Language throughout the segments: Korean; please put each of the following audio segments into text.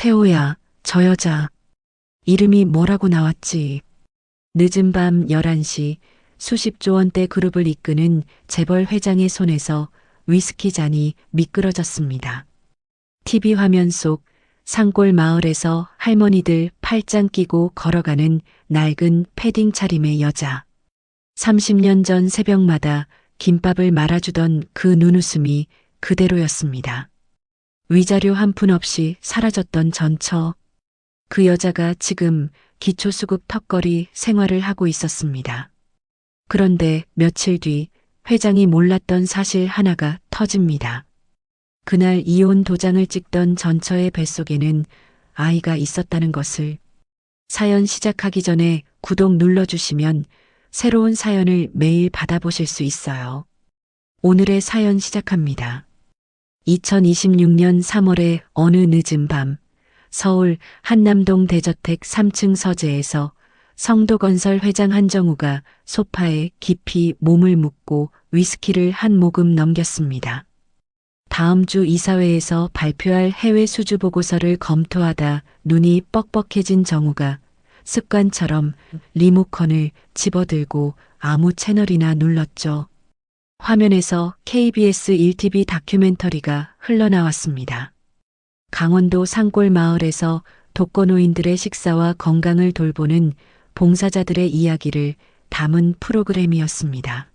태호야, 저 여자. 이름이 뭐라고 나왔지? 늦은 밤 11시 수십조 원대 그룹을 이끄는 재벌 회장의 손에서 위스키 잔이 미끄러졌습니다. TV 화면 속 산골 마을에서 할머니들 팔짱 끼고 걸어가는 낡은 패딩 차림의 여자. 30년 전 새벽마다 김밥을 말아주던 그 눈웃음이 그대로였습니다. 위자료 한 푼 없이 사라졌던 전처. 그 여자가 지금 기초수급 턱걸이 생활을 하고 있었습니다. 그런데 며칠 뒤 회장이 몰랐던 사실 하나가 터집니다. 그날 이혼 도장을 찍던 전처의 뱃속에는 아이가 있었다는 것을. 사연 시작하기 전에 구독 눌러주시면 새로운 사연을 매일 받아보실 수 있어요. 오늘의 사연 시작합니다. 2026년 3월의 어느 늦은 밤, 서울 한남동 대저택 3층 서재에서 성도건설 회장 한정우가 소파에 깊이 몸을 묻고 위스키를 한 모금 넘겼습니다. 다음 주 이사회에서 발표할 해외 수주 보고서를 검토하다 눈이 뻑뻑해진 정우가 습관처럼 리모컨을 집어들고 아무 채널이나 눌렀죠. 화면에서 KBS 1TV 다큐멘터리가 흘러나왔습니다. 강원도 산골 마을에서 독거노인들의 식사와 건강을 돌보는 봉사자들의 이야기를 담은 프로그램이었습니다.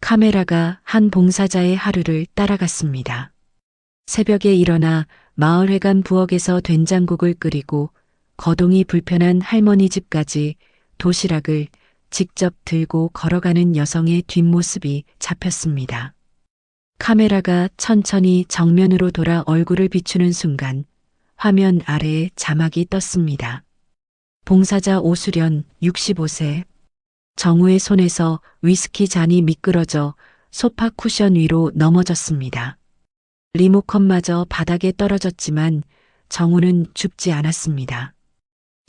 카메라가 한 봉사자의 하루를 따라갔습니다. 새벽에 일어나 마을회관 부엌에서 된장국을 끓이고 거동이 불편한 할머니 집까지 도시락을 직접 들고 걸어가는 여성의 뒷모습이 잡혔습니다. 카메라가 천천히 정면으로 돌아 얼굴을 비추는 순간 화면 아래에 자막이 떴습니다. 봉사자 오수련 65세. 정우의 손에서 위스키 잔이 미끄러져 소파 쿠션 위로 넘어졌습니다. 리모컨마저 바닥에 떨어졌지만 정우는 죽지 않았습니다.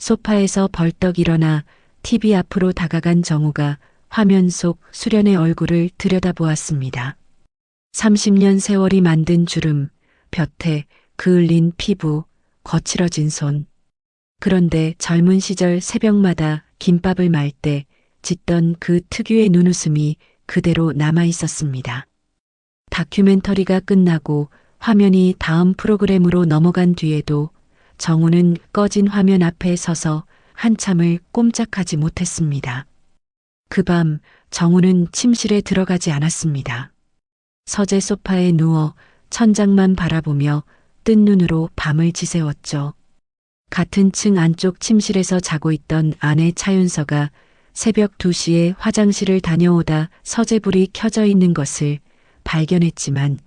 소파에서 벌떡 일어나 TV 앞으로 다가간 정우가 화면 속 수련의 얼굴을 들여다보았습니다. 30년 세월이 만든 주름, 볕에 그을린 피부, 거칠어진 손. 그런데 젊은 시절 새벽마다 김밥을 말 때 짓던 그 특유의 눈웃음이 그대로 남아 있었습니다. 다큐멘터리가 끝나고 화면이 다음 프로그램으로 넘어간 뒤에도 정우는 꺼진 화면 앞에 서서 한참을 꼼짝하지 못했습니다. 그 밤 정우는 침실에 들어가지 않았습니다. 서재 소파에 누워 천장만 바라보며 뜬 눈으로 밤을 지새웠죠. 같은 층 안쪽 침실에서 자고 있던 아내 차윤서가 새벽 2시에 화장실을 다녀오다 서재불이 켜져 있는 것을 발견했지만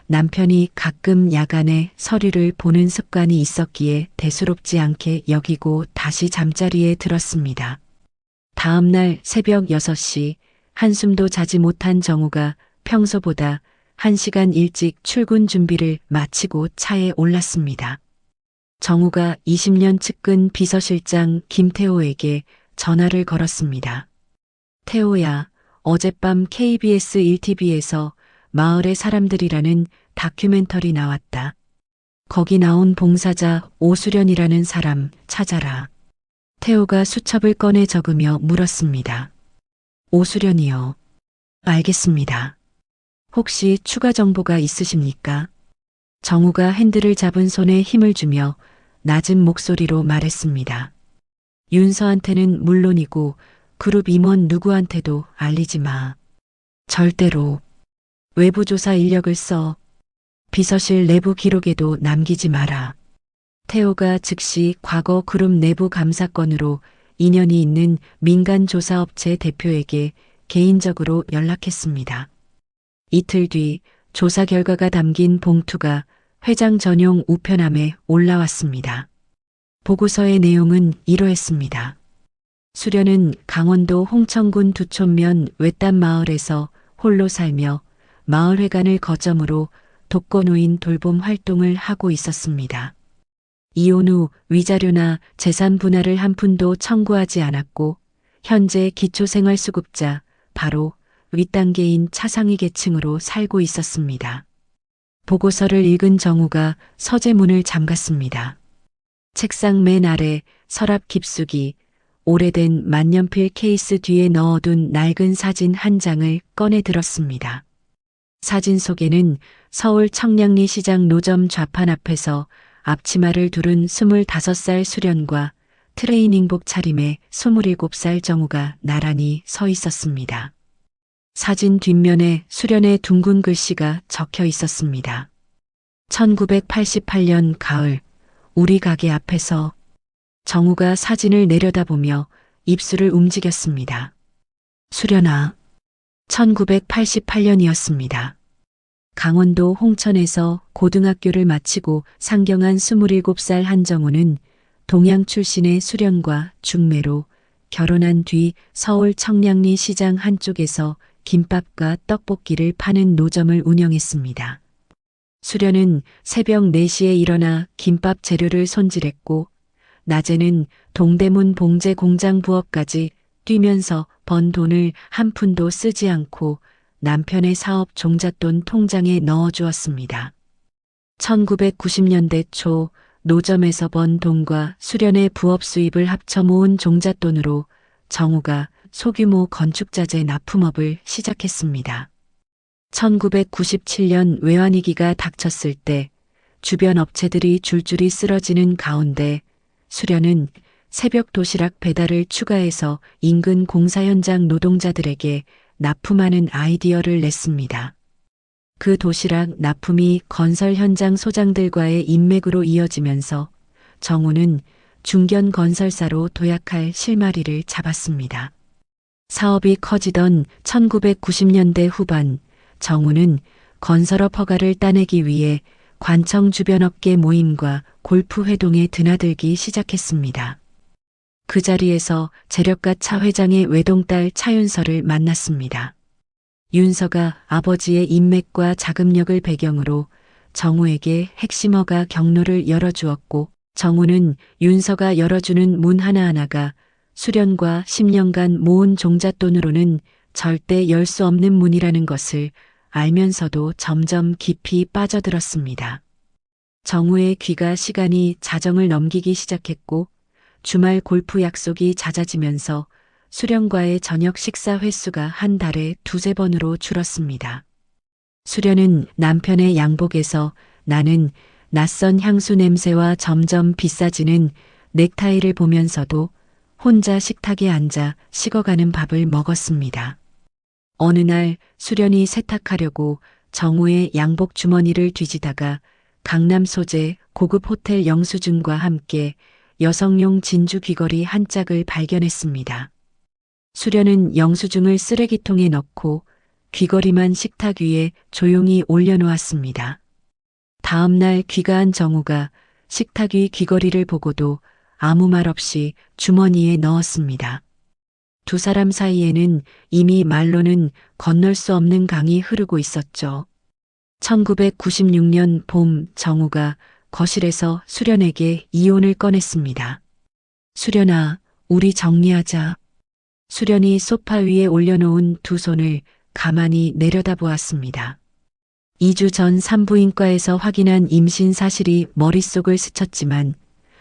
남편이 가끔 야간에 서류를 보는 습관이 있었기에 대수롭지 않게 여기고 다시 잠자리에 들었습니다. 다음 날 새벽 6시 한숨도 자지 못한 정우가 평소보다 1시간 일찍 출근 준비를 마치고 차에 올랐습니다. 정우가 20년 측근 비서실장 김태호에게 전화를 걸었습니다. 태호야, 어젯밤 KBS 1TV에서 마을의 사람들이라는 다큐멘터리 나왔다. 거기 나온 봉사자 오수련이라는 사람 찾아라. 태호가 수첩을 꺼내 적으며 물었습니다. 오수련이요. 알겠습니다. 혹시 추가 정보가 있으십니까? 정우가 핸들을 잡은 손에 힘을 주며 낮은 목소리로 말했습니다. 윤서한테는 물론이고 그룹 임원 누구한테도 알리지 마. 절대로. 외부 조사 인력을 써. 비서실 내부 기록에도 남기지 마라. 태호가 즉시 과거 그룹 내부 감사 건으로 인연이 있는 민간조사업체 대표에게 개인적으로 연락했습니다. 이틀 뒤 조사 결과가 담긴 봉투가 회장 전용 우편함에 올라왔습니다. 보고서의 내용은 이러했습니다. 수련은 강원도 홍천군 두촌면 외딴 마을에서 홀로 살며 마을회관을 거점으로 독거노인 돌봄 활동을 하고 있었습니다. 이혼 후 위자료나 재산 분할을 한 푼도 청구하지 않았고 현재 기초생활수급자 바로 윗단계인 차상위 계층으로 살고 있었습니다. 보고서를 읽은 정우가 서재 문을 잠갔습니다. 책상 맨 아래 서랍 깊숙이 오래된 만년필 케이스 뒤에 넣어둔 낡은 사진 한 장을 꺼내 들었습니다. 사진 속에는 서울 청량리 시장 노점 좌판 앞에서 앞치마를 두른 25살 수련과 트레이닝복 차림의 27살 정우가 나란히 서 있었습니다. 사진 뒷면에 수련의 둥근 글씨가 적혀 있었습니다. 1988년 가을, 우리 가게 앞에서. 정우가 사진을 내려다보며 입술을 움직였습니다. 수련아. 1988년이었습니다. 강원도 홍천에서 고등학교를 마치고 상경한 27살 한정우는 동양 출신의 수련과 중매로 결혼한 뒤 서울 청량리 시장 한쪽에서 김밥과 떡볶이를 파는 노점을 운영했습니다. 수련은 새벽 4시에 일어나 김밥 재료를 손질했고 낮에는 동대문 봉제 공장 부업까지 뛰면서 번 돈을 한 푼도 쓰지 않고 남편의 사업 종잣돈 통장에 넣어주었습니다. 1990년대 초 노점에서 번 돈과 수련의 부업 수입을 합쳐 모은 종잣돈으로 정우가 소규모 건축자재 납품업을 시작했습니다. 1997년 외환위기가 닥쳤을 때 주변 업체들이 줄줄이 쓰러지는 가운데 수련은 새벽 도시락 배달을 추가해서 인근 공사 현장 노동자들에게 납품하는 아이디어를 냈습니다. 그 도시락 납품이 건설 현장 소장들과의 인맥으로 이어지면서 정우는 중견 건설사로 도약할 실마리를 잡았습니다. 사업이 커지던 1990년대 후반 정우는 건설업 허가를 따내기 위해 관청 주변 업계 모임과 골프 회동에 드나들기 시작했습니다. 그 자리에서 재력가 차 회장의 외동딸 차윤서를 만났습니다. 윤서가 아버지의 인맥과 자금력을 배경으로 정우에게 핵심 허가 경로를 열어주었고 정우는 윤서가 열어주는 문 하나하나가 수련과 10년간 모은 종잣돈으로는 절대 열 수 없는 문이라는 것을 알면서도 점점 깊이 빠져들었습니다. 정우의 귀가 시간이 자정을 넘기기 시작했고 주말 골프 약속이 잦아지면서 수련과의 저녁 식사 횟수가 한 달에 2~3번으로 줄었습니다. 수련은 남편의 양복에서 나는 낯선 향수 냄새와 점점 비싸지는 넥타이를 보면서도 혼자 식탁에 앉아 식어가는 밥을 먹었습니다. 어느 날 수련이 세탁하려고 정우의 양복 주머니를 뒤지다가 강남 소재 고급 호텔 영수증과 함께 여성용 진주 귀걸이 한 짝을 발견했습니다. 수련은 영수증을 쓰레기통에 넣고 귀걸이만 식탁 위에 조용히 올려놓았습니다. 다음 날 귀가한 정우가 식탁 위 귀걸이를 보고도 아무 말 없이 주머니에 넣었습니다. 두 사람 사이에는 이미 말로는 건널 수 없는 강이 흐르고 있었죠. 1996년 봄 정우가 거실에서 수련에게 이혼을 꺼냈습니다. 수련아, 우리 정리하자. 수련이 소파 위에 올려놓은 두 손을 가만히 내려다보았습니다. 2주 전 산부인과에서 확인한 임신 사실이 머릿속을 스쳤지만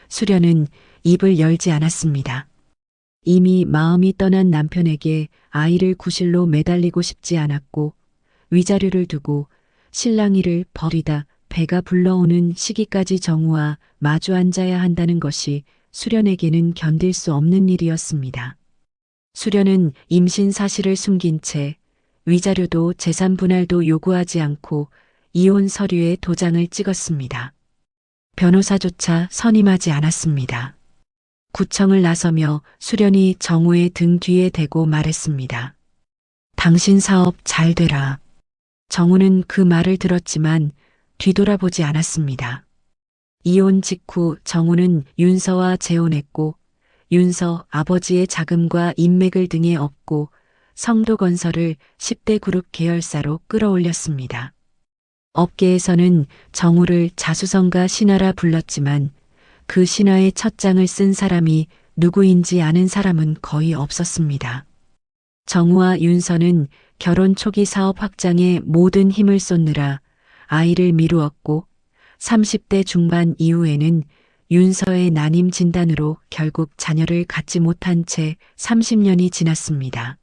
수련은 입을 열지 않았습니다. 이미 마음이 떠난 남편에게 아이를 구실로 매달리고 싶지 않았고 위자료를 두고 신랑이를 버리다 배가 불러오는 시기까지 정우와 마주 앉아야 한다는 것이 수련에게는 견딜 수 없는 일이었습니다. 수련은 임신 사실을 숨긴 채 위자료도 재산 분할도 요구하지 않고 이혼 서류에 도장을 찍었습니다. 변호사조차 선임하지 않았습니다. 구청을 나서며 수련이 정우의 등 뒤에 대고 말했습니다. 당신 사업 잘 되라. 정우는 그 말을 들었지만 뒤돌아보지 않았습니다. 이혼 직후 정우는 윤서와 재혼했고 윤서 아버지의 자금과 인맥을 등에 업고 성도건설을 10대 그룹 계열사로 끌어올렸습니다. 업계에서는 정우를 자수성가 신하라 불렀지만 그 신화의 첫 장을 쓴 사람이 누구인지 아는 사람은 거의 없었습니다. 정우와 윤서는 결혼 초기 사업 확장에 모든 힘을 쏟느라 아이를 미루었고 30대 중반 이후에는 윤서의 난임 진단으로 결국 자녀를 갖지 못한 채 30년이 지났습니다.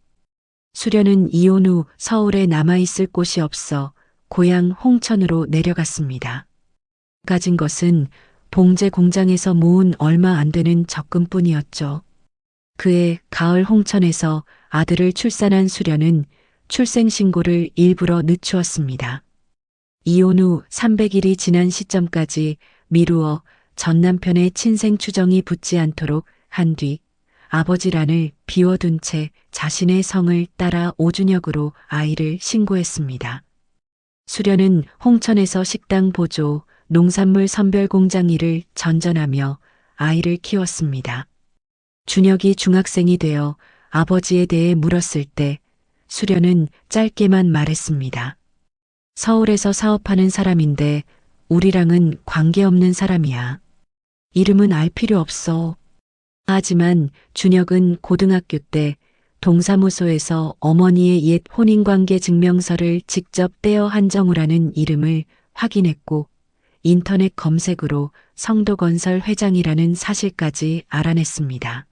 수련은 이혼 후 서울에 남아있을 곳이 없어 고향 홍천으로 내려갔습니다. 가진 것은 봉제 공장에서 모은 얼마 안 되는 적금뿐이었죠. 그해 가을 홍천에서 아들을 출산한 수련은 출생신고를 일부러 늦추었습니다. 이혼 후 300일이 지난 시점까지 미루어 전 남편의 친생 추정이 붙지 않도록 한 뒤 아버지란을 비워둔 채 자신의 성을 따라 오준혁으로 아이를 신고했습니다. 수련은 홍천에서 식당 보조, 농산물 선별 공장 일을 전전하며 아이를 키웠습니다. 준혁이 중학생이 되어 아버지에 대해 물었을 때 수련은 짧게만 말했습니다. 서울에서 사업하는 사람인데 우리랑은 관계없는 사람이야. 이름은 알 필요 없어. 하지만 준혁은 고등학교 때 동사무소에서 어머니의 옛 혼인관계 증명서를 직접 떼어 한정우라는 이름을 확인했고 인터넷 검색으로 성도건설 회장이라는 사실까지 알아냈습니다.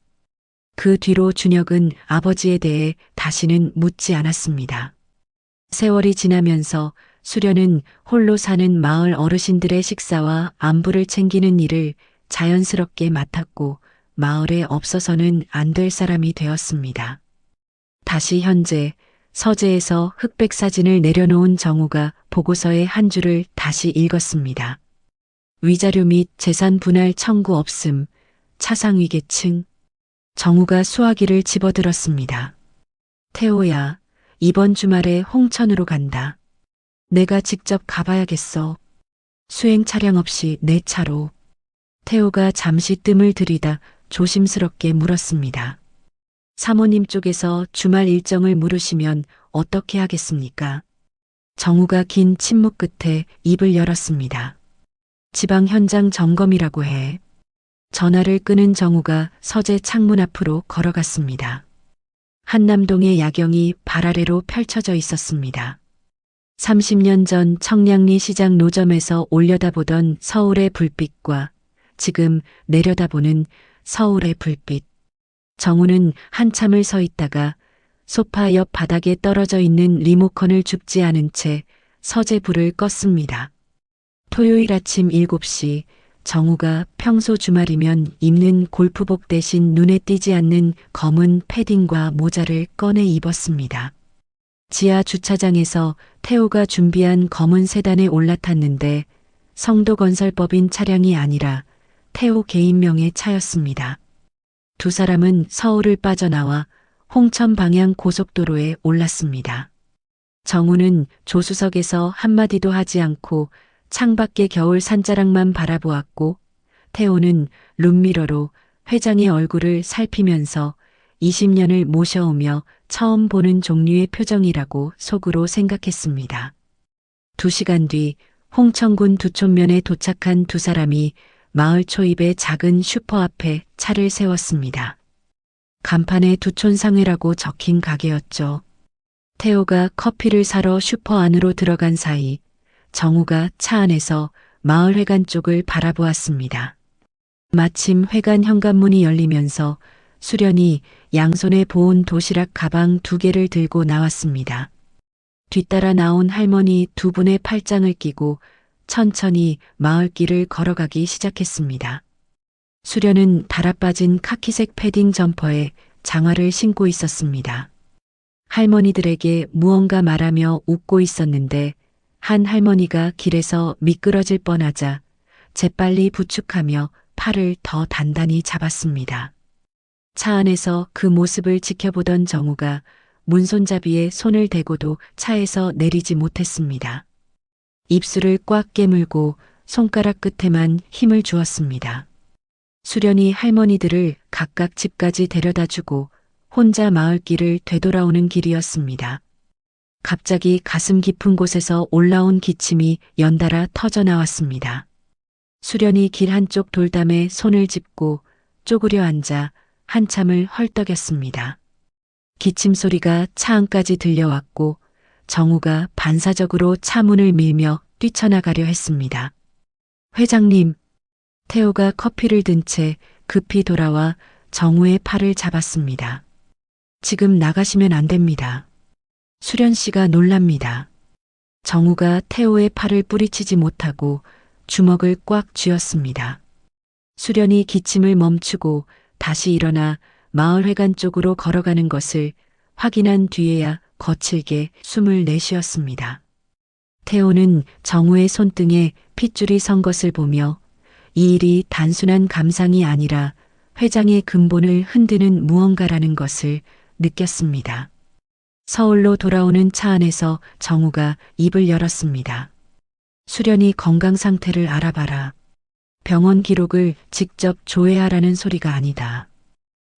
그 뒤로 준혁은 아버지에 대해 다시는 묻지 않았습니다. 세월이 지나면서 수련은 홀로 사는 마을 어르신들의 식사와 안부를 챙기는 일을 자연스럽게 맡았고 마을에 없어서는 안 될 사람이 되었습니다. 다시 현재 서재에서 흑백 사진을 내려놓은 정우가 보고서의 한 줄을 다시 읽었습니다. 위자료 및 재산 분할 청구 없음, 차상위계층. 정우가 수화기를 집어들었습니다. 태호야, 이번 주말에 홍천으로 간다. 내가 직접 가봐야겠어. 수행 차량 없이 내 차로. 태호가 잠시 뜸을 들이다 조심스럽게 물었습니다. 사모님 쪽에서 주말 일정을 물으시면 어떻게 하겠습니까? 정우가 긴 침묵 끝에 입을 열었습니다. 지방 현장 점검이라고 해. 전화를 끊은 정우가 서재 창문 앞으로 걸어갔습니다. 한남동의 야경이 발 아래로 펼쳐져 있었습니다. 30년 전 청량리 시장 노점에서 올려다보던 서울의 불빛과 지금 내려다보는 서울의 불빛. 정우는 한참을 서 있다가 소파 옆 바닥에 떨어져 있는 리모컨을 줍지 않은 채 서재 불을 껐습니다. 토요일 아침 7시 정우가 평소 주말이면 입는 골프복 대신 눈에 띄지 않는 검은 패딩과 모자를 꺼내 입었습니다. 지하 주차장에서 태호가 준비한 검은 세단에 올라탔는데 성도건설법인 차량이 아니라 태호 개인명의 차였습니다. 두 사람은 서울을 빠져나와 홍천 방향 고속도로에 올랐습니다. 정우는 조수석에서 한마디도 하지 않고 창밖의 겨울 산자락만 바라보았고 태호는 룸미러로 회장의 얼굴을 살피면서 20년을 모셔오며 처음 보는 종류의 표정이라고 속으로 생각했습니다. 2시간 뒤 홍천군 두촌면에 도착한 두 사람이 마을 초입의 작은 슈퍼 앞에 차를 세웠습니다. 간판에 두촌상회라고 적힌 가게였죠. 태호가 커피를 사러 슈퍼 안으로 들어간 사이 정우가 차 안에서 마을 회관 쪽을 바라보았습니다. 마침 회관 현관문이 열리면서 수련이 양손에 보온 도시락 가방 2개를 들고 나왔습니다. 뒤따라 나온 할머니 2분의 팔짱을 끼고 천천히 마을길을 걸어가기 시작했습니다. 수련은 달아빠진 카키색 패딩 점퍼에 장화를 신고 있었습니다. 할머니들에게 무언가 말하며 웃고 있었는데 한 할머니가 길에서 미끄러질 뻔하자 재빨리 부축하며 팔을 더 단단히 잡았습니다. 차 안에서 그 모습을 지켜보던 정우가 문손잡이에 손을 대고도 차에서 내리지 못했습니다. 입술을 꽉 깨물고 손가락 끝에만 힘을 주었습니다. 수련이 할머니들을 각각 집까지 데려다주고 혼자 마을길을 되돌아오는 길이었습니다. 갑자기 가슴 깊은 곳에서 올라온 기침이 연달아 터져 나왔습니다. 수련이 길 한쪽 돌담에 손을 짚고 쪼그려 앉아 한참을 헐떡였습니다. 기침 소리가 차 안까지 들려왔고 정우가 반사적으로 차 문을 밀며 뛰쳐나가려 했습니다. 회장님, 태호가 커피를 든 채 급히 돌아와 정우의 팔을 잡았습니다. 지금 나가시면 안 됩니다. 수련 씨가 놀랍니다. 정우가 태호의 팔을 뿌리치지 못하고 주먹을 꽉 쥐었습니다. 수련이 기침을 멈추고 다시 일어나 마을회관 쪽으로 걸어가는 것을 확인한 뒤에야 거칠게 숨을 내쉬었습니다. 태호는 정우의 손등에 핏줄이 선 것을 보며 이 일이 단순한 감상이 아니라 회장의 근본을 흔드는 무언가라는 것을 느꼈습니다. 서울로 돌아오는 차 안에서 정우가 입을 열었습니다. 수련이 건강 상태를 알아봐라. 병원 기록을 직접 조회하라는 소리가 아니다.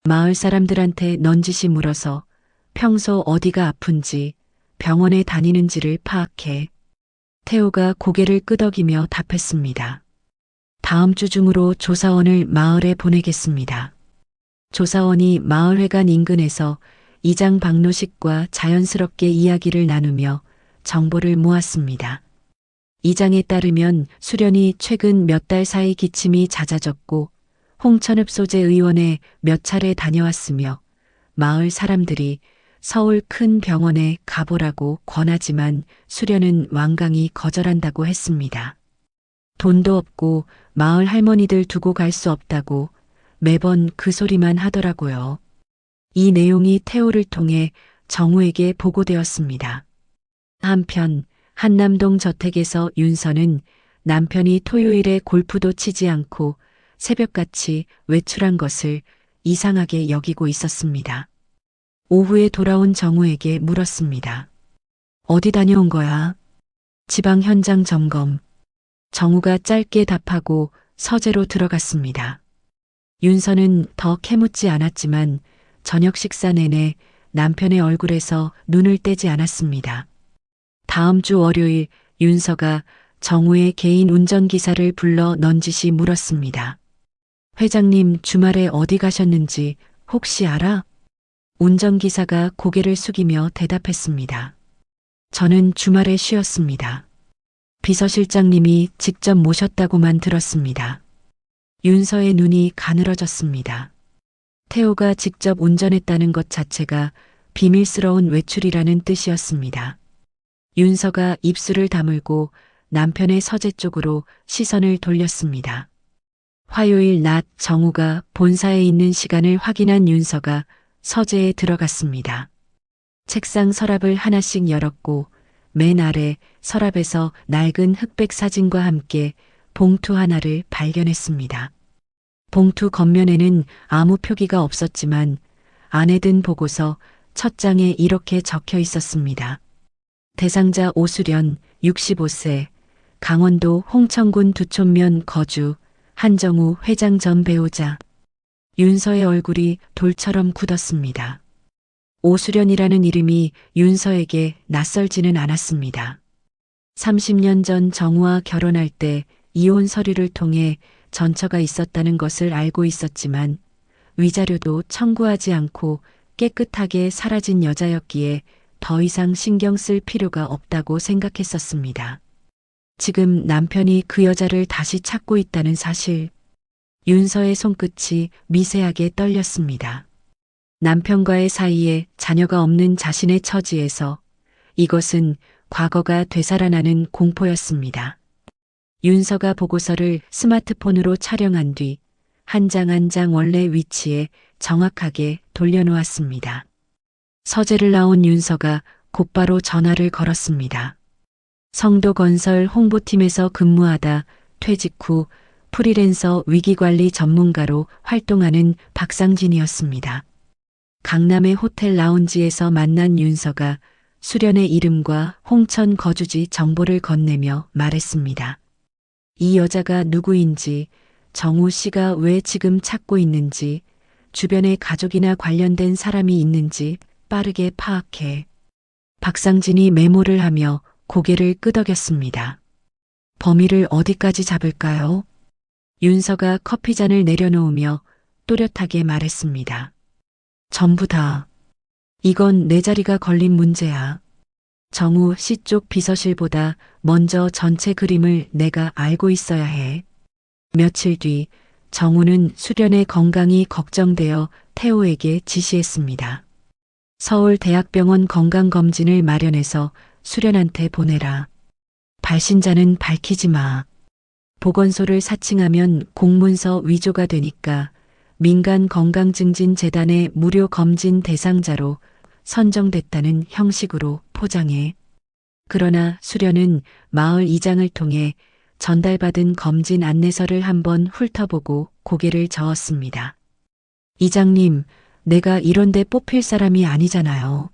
마을 사람들한테 넌지시 물어서 평소 어디가 아픈지 병원에 다니는지를 파악해. 태호가 고개를 끄덕이며 답했습니다. 다음 주 중으로 조사원을 마을에 보내겠습니다. 조사원이 마을회관 인근에서 이장 박노식과 자연스럽게 이야기를 나누며 정보를 모았습니다. 이장에 따르면 수련이 최근 몇 달 사이 기침이 잦아졌고 홍천읍 소재 의원에 몇 차례 다녀왔으며 마을 사람들이 서울 큰 병원에 가보라고 권하지만 수련은 완강히 거절한다고 했습니다. 돈도 없고 마을 할머니들 두고 갈 수 없다고 매번 그 소리만 하더라고요. 이 내용이 태호를 통해 정우에게 보고되었습니다. 한편 한남동 저택에서 윤서는 남편이 토요일에 골프도 치지 않고 새벽같이 외출한 것을 이상하게 여기고 있었습니다. 오후에 돌아온 정우에게 물었습니다. 어디 다녀온 거야? 지방 현장 점검. 정우가 짧게 답하고 서재로 들어갔습니다. 윤서는 더 캐묻지 않았지만 저녁 식사 내내 남편의 얼굴에서 눈을 떼지 않았습니다. 다음 주 월요일 윤서가 정우의 개인 운전기사를 불러 넌지시 물었습니다. 회장님 주말에 어디 가셨는지 혹시 알아? 운전기사가 고개를 숙이며 대답했습니다. 저는 주말에 쉬었습니다. 비서실장님이 직접 모셨다고만 들었습니다. 윤서의 눈이 가늘어졌습니다. 태호가 직접 운전했다는 것 자체가 비밀스러운 외출이라는 뜻이었습니다. 윤서가 입술을 다물고 남편의 서재 쪽으로 시선을 돌렸습니다. 화요일 낮 정우가 본사에 있는 시간을 확인한 윤서가 서재에 들어갔습니다. 책상 서랍을 하나씩 열었고 맨 아래 서랍에서 낡은 흑백 사진과 함께 봉투 하나를 발견했습니다. 봉투 겉면에는 아무 표기가 없었지만 안에 든 보고서 첫 장에 이렇게 적혀 있었습니다. 대상자 오수련 65세 강원도 홍천군 두촌면 거주 한정우 회장 전 배우자. 윤서의 얼굴이 돌처럼 굳었습니다. 오수련이라는 이름이 윤서에게 낯설지는 않았습니다. 30년 전 정우와 결혼할 때 이혼 서류를 통해 전처가 있었다는 것을 알고 있었지만 위자료도 청구하지 않고 깨끗하게 사라진 여자였기에 더 이상 신경 쓸 필요가 없다고 생각했었습니다. 지금 남편이 그 여자를 다시 찾고 있다는 사실, 윤서의 손끝이 미세하게 떨렸습니다. 남편과의 사이에 자녀가 없는 자신의 처지에서 이것은 과거가 되살아나는 공포였습니다. 윤서가 보고서를 스마트폰으로 촬영한 뒤 한 장 한 장 원래 위치에 정확하게 돌려놓았습니다. 서재를 나온 윤서가 곧바로 전화를 걸었습니다. 성도건설 홍보팀에서 근무하다 퇴직 후 프리랜서 위기관리 전문가로 활동하는 박상진이었습니다. 강남의 호텔 라운지에서 만난 윤서가 수련의 이름과 홍천 거주지 정보를 건네며 말했습니다. 이 여자가 누구인지, 정우 씨가 왜 지금 찾고 있는지, 주변에 가족이나 관련된 사람이 있는지 빠르게 파악해. 박상진이 메모를 하며 고개를 끄덕였습니다. 범인을 어디까지 잡을까요? 윤서가 커피잔을 내려놓으며 또렷하게 말했습니다. 전부 다. 이건 내 자리가 걸린 문제야. 정우 씨 쪽 비서실보다 먼저 전체 그림을 내가 알고 있어야 해. 며칠 뒤 정우는 수련의 건강이 걱정되어 태호에게 지시했습니다. 서울대학병원 건강검진을 마련해서 수련한테 보내라. 발신자는 밝히지 마. 보건소를 사칭하면 공문서 위조가 되니까 민간건강증진재단의 무료 검진 대상자로 선정됐다는 형식으로 포장해. 그러나 수련은 마을 이장을 통해 전달받은 검진 안내서를 한번 훑어보고 고개를 저었습니다. 이장님, 내가 이런데 뽑힐 사람이 아니잖아요.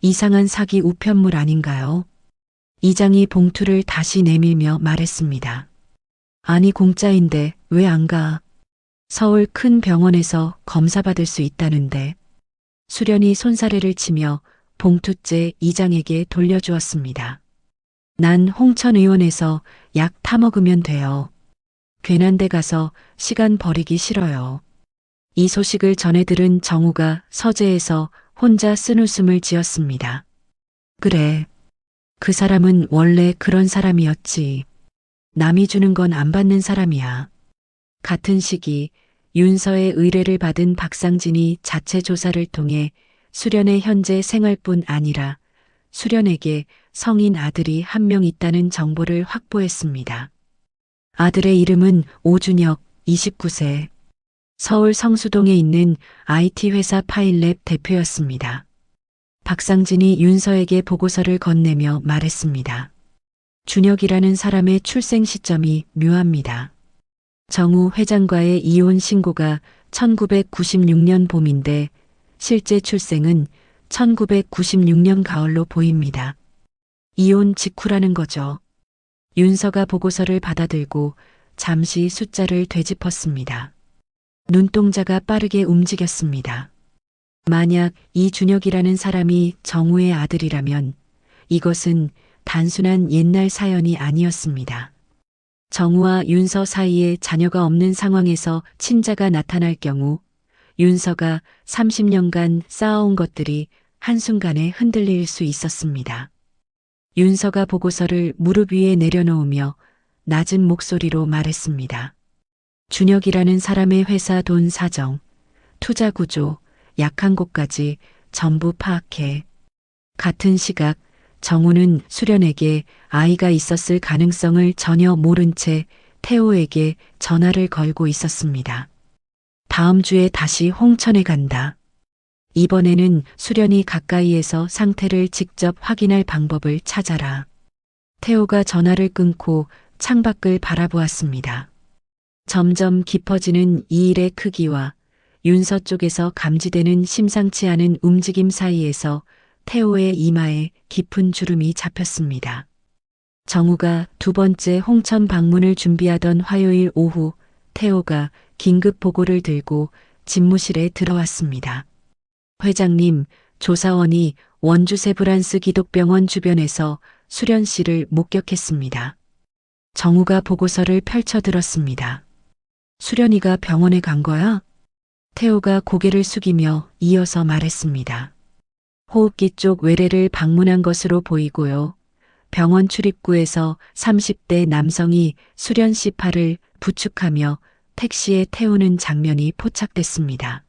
이상한 사기 우편물 아닌가요? 이장이 봉투를 다시 내밀며 말했습니다. 아니 공짜인데 왜 안 가? 서울 큰 병원에서 검사받을 수 있다는데. 수련이 손사래를 치며 봉투째 이장에게 돌려주었습니다. 난 홍천의원에서 약 타먹으면 돼요. 괜한 데 가서 시간 버리기 싫어요. 이 소식을 전해 들은 정우가 서재에서 혼자 쓴웃음을 지었습니다. 그래. 그 사람은 원래 그런 사람이었지. 남이 주는 건 안 받는 사람이야. 같은 시기 윤서의 의뢰를 받은 박상진이 자체 조사를 통해 수련의 현재 생활뿐 아니라 수련에게 성인 아들이 한 명 있다는 정보를 확보했습니다. 아들의 이름은 오준혁, 29세. 서울 성수동에 있는 IT 회사 파일랩 대표였습니다. 박상진이 윤서에게 보고서를 건네며 말했습니다. 준혁이라는 사람의 출생 시점이 묘합니다. 정우 회장과의 이혼 신고가 1996년 봄인데 실제 출생은 1996년 가을로 보입니다. 이혼 직후라는 거죠. 윤서가 보고서를 받아들고 잠시 숫자를 되짚었습니다. 눈동자가 빠르게 움직였습니다. 만약 이준혁이라는 사람이 정우의 아들이라면 이것은 단순한 옛날 사연이 아니었습니다. 정우와 윤서 사이에 자녀가 없는 상황에서 친자가 나타날 경우 윤서가 30년간 쌓아온 것들이 한순간에 흔들릴 수 있었습니다. 윤서가 보고서를 무릎 위에 내려놓으며 낮은 목소리로 말했습니다. 준혁이라는 사람의 회사 돈 사정, 투자 구조, 약한 곳까지 전부 파악해. 같은 시각 정우는 수련에게 아이가 있었을 가능성을 전혀 모른 채 태호에게 전화를 걸고 있었습니다. 다음 주에 다시 홍천에 간다. 이번에는 수련이 가까이에서 상태를 직접 확인할 방법을 찾아라. 태호가 전화를 끊고 창밖을 바라보았습니다. 점점 깊어지는 이 일의 크기와 윤서 쪽에서 감지되는 심상치 않은 움직임 사이에서 태호의 이마에 깊은 주름이 잡혔습니다. 정우가 두 번째 홍천 방문을 준비하던 화요일 오후 태호가 긴급 보고를 들고 집무실에 들어왔습니다. 회장님, 조사원이 원주 세브란스 기독병원 주변에서 수련 씨를 목격했습니다. 정우가 보고서를 펼쳐들었습니다. 수련이가 병원에 간 거야? 태호가 고개를 숙이며 이어서 말했습니다. 호흡기 쪽 외래를 방문한 것으로 보이고요. 병원 출입구에서 30대 남성이 수련 씨 팔을 부축하며 택시에 태우는 장면이 포착됐습니다.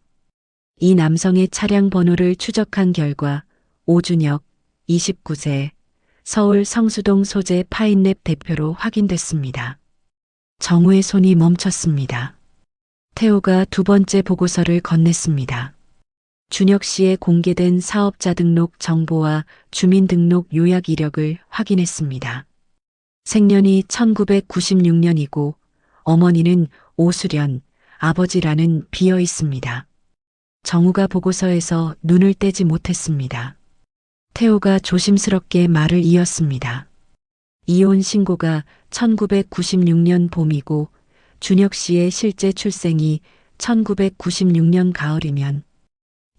이 남성의 차량 번호를 추적한 결과 오준혁, 29세, 서울 성수동 소재 파인랩 대표로 확인됐습니다. 정우의 손이 멈췄습니다. 태호가 두 번째 보고서를 건넸습니다. 준혁 씨의 공개된 사업자 등록 정보와 주민등록 요약 이력을 확인했습니다. 생년이 1996년이고 어머니는 오수련, 아버지라는 비어 있습니다. 정우가 보고서에서 눈을 떼지 못했습니다. 태호가 조심스럽게 말을 이었습니다. 이혼 신고가 1996년 봄이고 준혁 씨의 실제 출생이 1996년 가을이면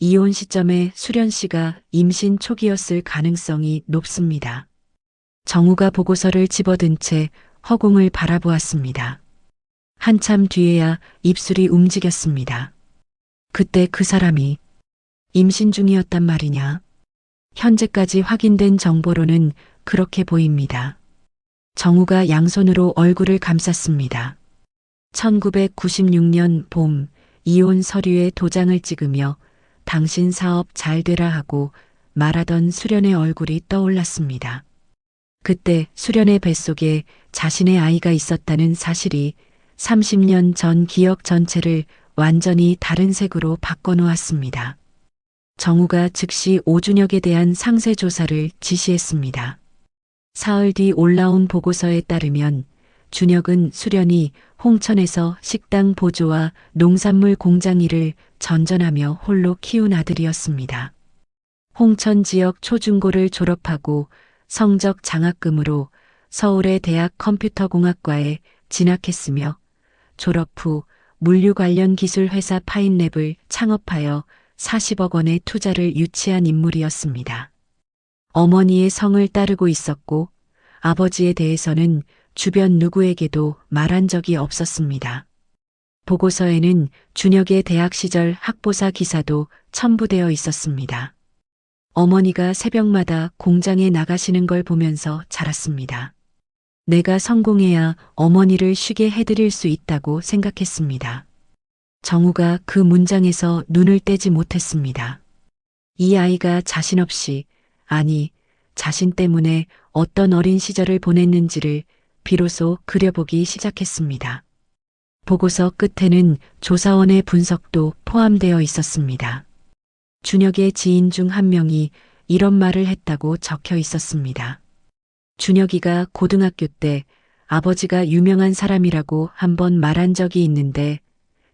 이혼 시점에 수련 씨가 임신 초기였을 가능성이 높습니다. 정우가 보고서를 집어든 채 허공을 바라보았습니다. 한참 뒤에야 입술이 움직였습니다. 그때 그 사람이 임신 중이었단 말이냐? 현재까지 확인된 정보로는 그렇게 보입니다. 정우가 양손으로 얼굴을 감쌌습니다. 1996년 봄 이혼 서류에 도장을 찍으며 당신 사업 잘 되라 하고 말하던 수련의 얼굴이 떠올랐습니다. 그때 수련의 뱃속에 자신의 아이가 있었다는 사실이 30년 전 기억 전체를 완전히 다른 색으로 바꿔놓았습니다. 정우가 즉시 오준혁에 대한 상세 조사를 지시했습니다. 사흘 뒤 올라온 보고서에 따르면 준혁은 수련이 홍천에서 식당 보조와 농산물 공장 일을 전전하며 홀로 키운 아들이었습니다. 홍천 지역 초중고를 졸업하고 성적 장학금으로 서울의 대학 컴퓨터공학과에 진학했으며 졸업 후 물류 관련 기술 회사 파인랩을 창업하여 40억 원의 투자를 유치한 인물이었습니다. 어머니의 성을 따르고 있었고 아버지에 대해서는 주변 누구에게도 말한 적이 없었습니다. 보고서에는 준혁의 대학 시절 학보사 기사도 첨부되어 있었습니다. 어머니가 새벽마다 공장에 나가시는 걸 보면서 자랐습니다. 내가 성공해야 어머니를 쉬게 해드릴 수 있다고 생각했습니다. 정우가 그 문장에서 눈을 떼지 못했습니다. 이 아이가 자신 없이, 아니, 자신 때문에 어떤 어린 시절을 보냈는지를 비로소 그려보기 시작했습니다. 보고서 끝에는 조사원의 분석도 포함되어 있었습니다. 준혁의 지인 중 한 명이 이런 말을 했다고 적혀 있었습니다. 준혁이가 고등학교 때 아버지가 유명한 사람이라고 한번 말한 적이 있는데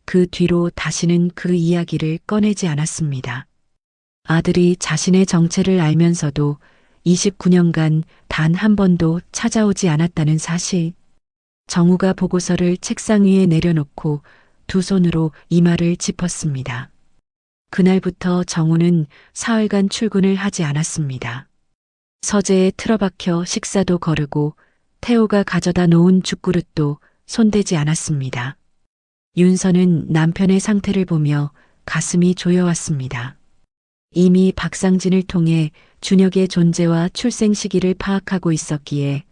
그 뒤로 다시는 그 이야기를 꺼내지 않았습니다. 아들이 자신의 정체를 알면서도 29년간 단 한 번도 찾아오지 않았다는 사실. 정우가 보고서를 책상 위에 내려놓고 두 손으로 이마를 짚었습니다. 그날부터 정우는 사흘간 출근을 하지 않았습니다. 서재에 틀어박혀 식사도 거르고 태호가 가져다 놓은 죽그릇도 손대지 않았습니다. 윤서는 남편의 상태를 보며 가슴이 조여왔습니다. 이미 박상진을 통해 준혁의 존재와 출생 시기를 파악하고 있었기에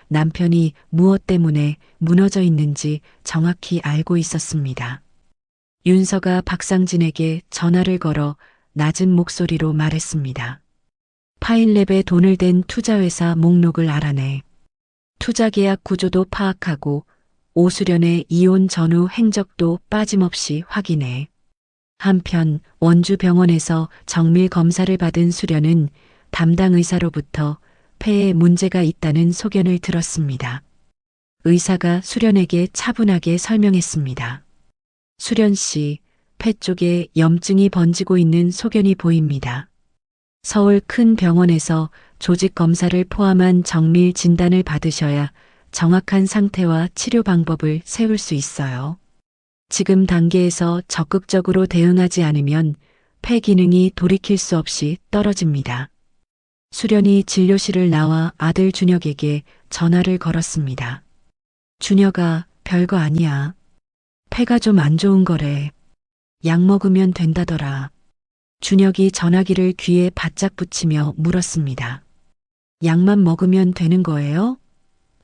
남편이 무엇 때문에 무너져 있는지 정확히 알고 있었습니다. 윤서가 박상진에게 전화를 걸어 낮은 목소리로 말했습니다. 파인랩에 돈을 댄 투자회사 목록을 알아내. 투자계약 구조도 파악하고 오수련의 이혼 전후 행적도 빠짐없이 확인해. 한편 원주병원에서 정밀 검사를 받은 수련은 담당 의사로부터 폐에 문제가 있다는 소견을 들었습니다. 의사가 수련에게 차분하게 설명했습니다. 수련 씨, 폐 쪽에 염증이 번지고 있는 소견이 보입니다. 서울 큰 병원에서 조직 검사를 포함한 정밀 진단을 받으셔야 정확한 상태와 치료 방법을 세울 수 있어요. 지금 단계에서 적극적으로 대응하지 않으면 폐 기능이 돌이킬 수 없이 떨어집니다. 수련이 진료실을 나와 아들 준혁에게 전화를 걸었습니다. 준혁아, 별거 아니야. 폐가 좀 안 좋은 거래. 약 먹으면 된다더라. 준혁이 전화기를 귀에 바짝 붙이며 물었습니다. 약만 먹으면 되는 거예요?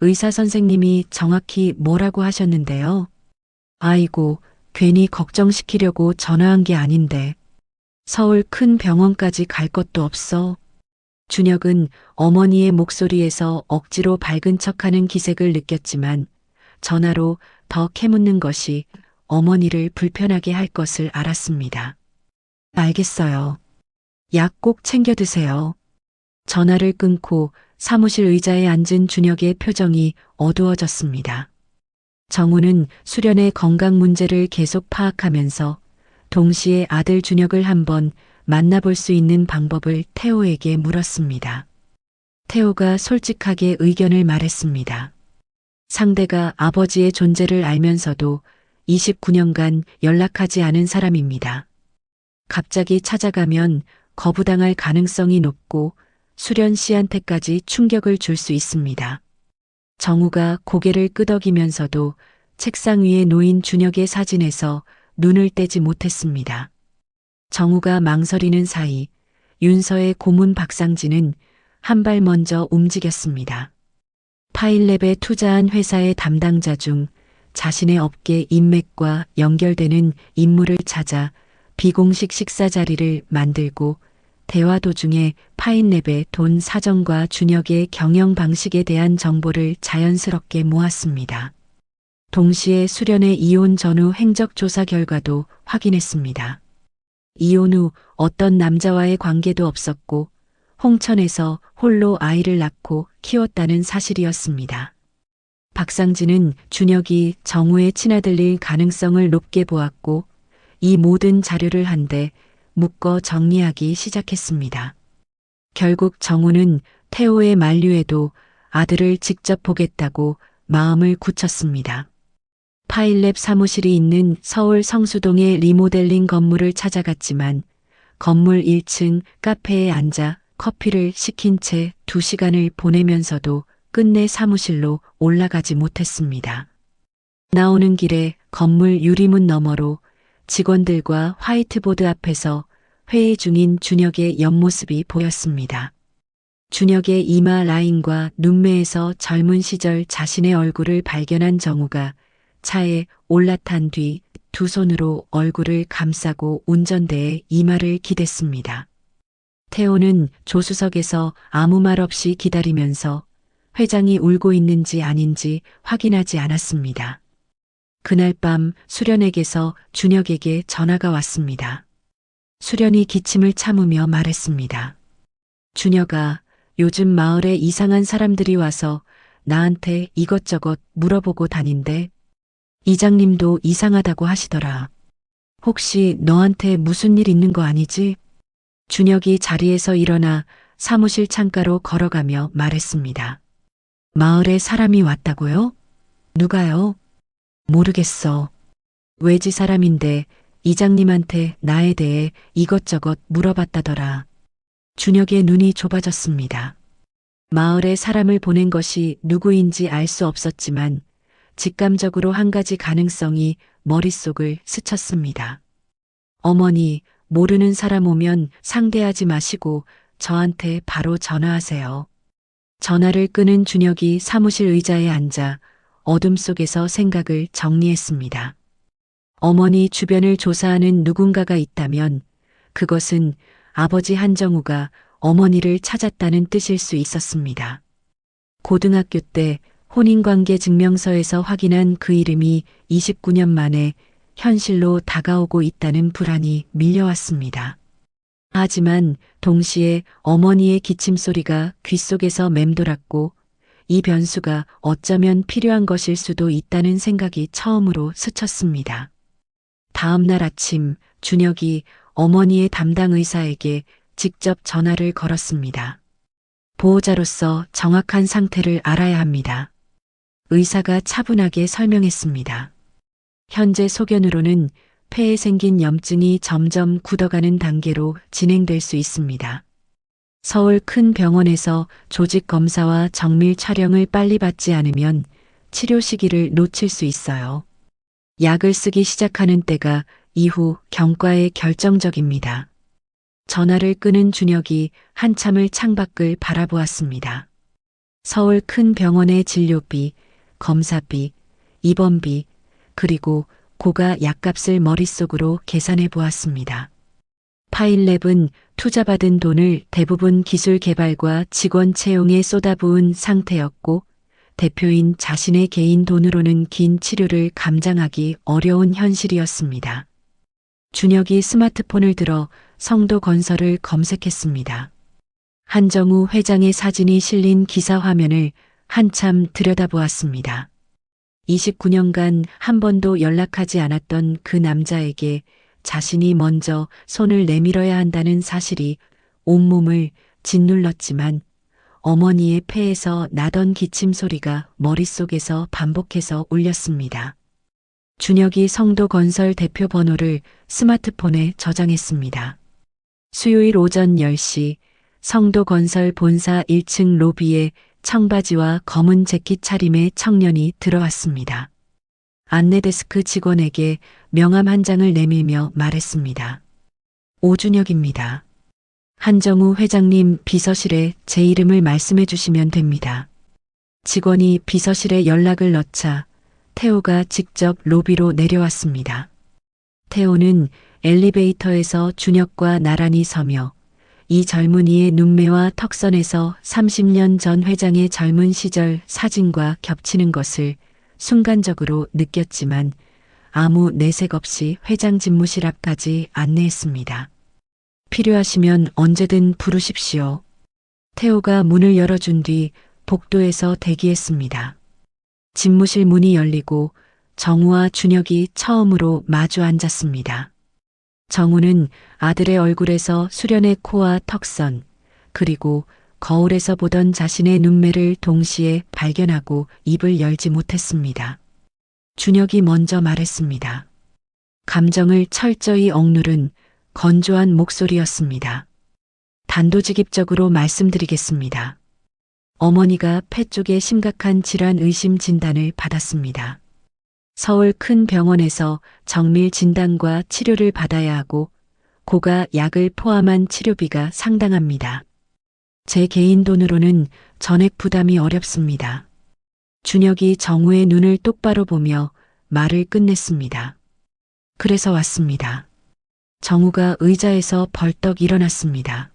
의사 선생님이 정확히 뭐라고 하셨는데요? 아이고, 괜히 걱정시키려고 전화한 게 아닌데. 서울 큰 병원까지 갈 것도 없어. 준혁은 어머니의 목소리에서 억지로 밝은 척하는 기색을 느꼈지만 전화로 더 캐묻는 것이 어머니를 불편하게 할 것을 알았습니다. 알겠어요. 약 꼭 챙겨 드세요. 전화를 끊고 사무실 의자에 앉은 준혁의 표정이 어두워졌습니다. 정우는 수련의 건강 문제를 계속 파악하면서 동시에 아들 준혁을 한번 만나볼 수 있는 방법을 태호에게 물었습니다. 태호가 솔직하게 의견을 말했습니다. 상대가 아버지의 존재를 알면서도 29년간 연락하지 않은 사람입니다. 갑자기 찾아가면 거부당할 가능성이 높고 수련 씨한테까지 충격을 줄 수 있습니다. 정우가 고개를 끄덕이면서도 책상 위에 놓인 준혁의 사진에서 눈을 떼지 못했습니다. 정우가 망설이는 사이 윤서의 고문 박상진은 한 발 먼저 움직였습니다. 파인랩에 투자한 회사의 담당자 중 자신의 업계 인맥과 연결되는 인물을 찾아 비공식 식사 자리를 만들고 대화 도중에 파인랩의 돈 사정과 준혁의 경영 방식에 대한 정보를 자연스럽게 모았습니다. 동시에 수련의 이혼 전후 행적 조사 결과도 확인했습니다. 이혼 후 어떤 남자와의 관계도 없었고 홍천에서 홀로 아이를 낳고 키웠다는 사실이었습니다. 박상진은 준혁이 정우의 친아들일 가능성을 높게 보았고 이 모든 자료를 한데 묶어 정리하기 시작했습니다. 결국 정우는 태호의 만류에도 아들을 직접 보겠다고 마음을 굳혔습니다. 파일랩 사무실이 있는 서울 성수동의 리모델링 건물을 찾아갔지만 건물 1층 카페에 앉아 커피를 시킨 채 2시간을 보내면서도 끝내 사무실로 올라가지 못했습니다. 나오는 길에 건물 유리문 너머로 직원들과 화이트보드 앞에서 회의 중인 준혁의 옆모습이 보였습니다. 준혁의 이마 라인과 눈매에서 젊은 시절 자신의 얼굴을 발견한 정우가 차에 올라탄 뒤 두 손으로 얼굴을 감싸고 운전대에 이마를 기댔습니다. 태호는 조수석에서 아무 말 없이 기다리면서 회장이 울고 있는지 아닌지 확인하지 않았습니다. 그날 밤 수련에게서 준혁에게 전화가 왔습니다. 수련이 기침을 참으며 말했습니다. 준혁아, 요즘 마을에 이상한 사람들이 와서 나한테 이것저것 물어보고 다닌대. 이장님도 이상하다고 하시더라. 혹시 너한테 무슨 일 있는 거 아니지? 준혁이 자리에서 일어나 사무실 창가로 걸어가며 말했습니다. 마을에 사람이 왔다고요? 누가요? 모르겠어. 외지 사람인데 이장님한테 나에 대해 이것저것 물어봤다더라. 준혁의 눈이 좁아졌습니다. 마을에 사람을 보낸 것이 누구인지 알 수 없었지만 직감적으로 한 가지 가능성이 머릿속을 스쳤습니다. 어머니, 모르는 사람 오면 상대하지 마시고 저한테 바로 전화하세요. 전화를 끄는 준혁이 사무실 의자에 앉아 어둠 속에서 생각을 정리했습니다. 어머니 주변을 조사하는 누군가가 있다면 그것은 아버지 한정우가 어머니를 찾았다는 뜻일 수 있었습니다. 고등학교 때 혼인관계 증명서에서 확인한 그 이름이 29년 만에 현실로 다가오고 있다는 불안이 밀려왔습니다. 하지만 동시에 어머니의 기침 소리가 귓속에서 맴돌았고 이 변수가 어쩌면 필요한 것일 수도 있다는 생각이 처음으로 스쳤습니다. 다음 날 아침 준혁이 어머니의 담당 의사에게 직접 전화를 걸었습니다. 보호자로서 정확한 상태를 알아야 합니다. 의사가 차분하게 설명했습니다. 현재 소견으로는 폐에 생긴 염증이 점점 굳어가는 단계로 진행될 수 있습니다. 서울 큰 병원에서 조직 검사와 정밀 촬영을 빨리 받지 않으면 치료 시기를 놓칠 수 있어요. 약을 쓰기 시작하는 때가 이후 경과에 결정적입니다. 전화를 끄는 준혁이 한참을 창밖을 바라보았습니다. 서울 큰 병원의 진료비, 검사비, 입원비, 그리고 고가 약값을 머릿속으로 계산해 보았습니다. 파일랩은 투자받은 돈을 대부분 기술 개발과 직원 채용에 쏟아부은 상태였고 대표인 자신의 개인 돈으로는 긴 치료를 감당하기 어려운 현실이었습니다. 준혁이 스마트폰을 들어 성도건설을 검색했습니다. 한정우 회장의 사진이 실린 기사 화면을 한참 들여다보았습니다. 29년간 한 번도 연락하지 않았던 그 남자에게 자신이 먼저 손을 내밀어야 한다는 사실이 온몸을 짓눌렀지만 어머니의 폐에서 나던 기침 소리가 머릿속에서 반복해서 울렸습니다. 준혁이 성도건설 대표 번호를 스마트폰에 저장했습니다. 수요일 오전 10시 성도건설 본사 1층 로비에 청바지와 검은 재킷 차림의 청년이 들어왔습니다. 안내데스크 직원에게 명함 한 장을 내밀며 말했습니다. 오준혁입니다. 한정우 회장님 비서실에 제 이름을 말씀해 주시면 됩니다. 직원이 비서실에 연락을 넣자 태호가 직접 로비로 내려왔습니다. 태호는 엘리베이터에서 준혁과 나란히 서며 이 젊은이의 눈매와 턱선에서 30년 전 회장의 젊은 시절 사진과 겹치는 것을 순간적으로 느꼈지만 아무 내색 없이 회장 집무실 앞까지 안내했습니다. 필요하시면 언제든 부르십시오. 태호가 문을 열어준 뒤 복도에서 대기했습니다. 집무실 문이 열리고 정우와 준혁이 처음으로 마주 앉았습니다. 정우는 아들의 얼굴에서 수련의 코와 턱선, 그리고 거울에서 보던 자신의 눈매를 동시에 발견하고 입을 열지 못했습니다. 준혁이 먼저 말했습니다. 감정을 철저히 억누른 건조한 목소리였습니다. 단도직입적으로 말씀드리겠습니다. 어머니가 폐 쪽에 심각한 질환 의심 진단을 받았습니다. 서울 큰 병원에서 정밀 진단과 치료를 받아야 하고 고가 약을 포함한 치료비가 상당합니다. 제 개인 돈으로는 전액 부담이 어렵습니다. 준혁이 정우의 눈을 똑바로 보며 말을 끝냈습니다. 그래서 왔습니다. 정우가 의자에서 벌떡 일어났습니다.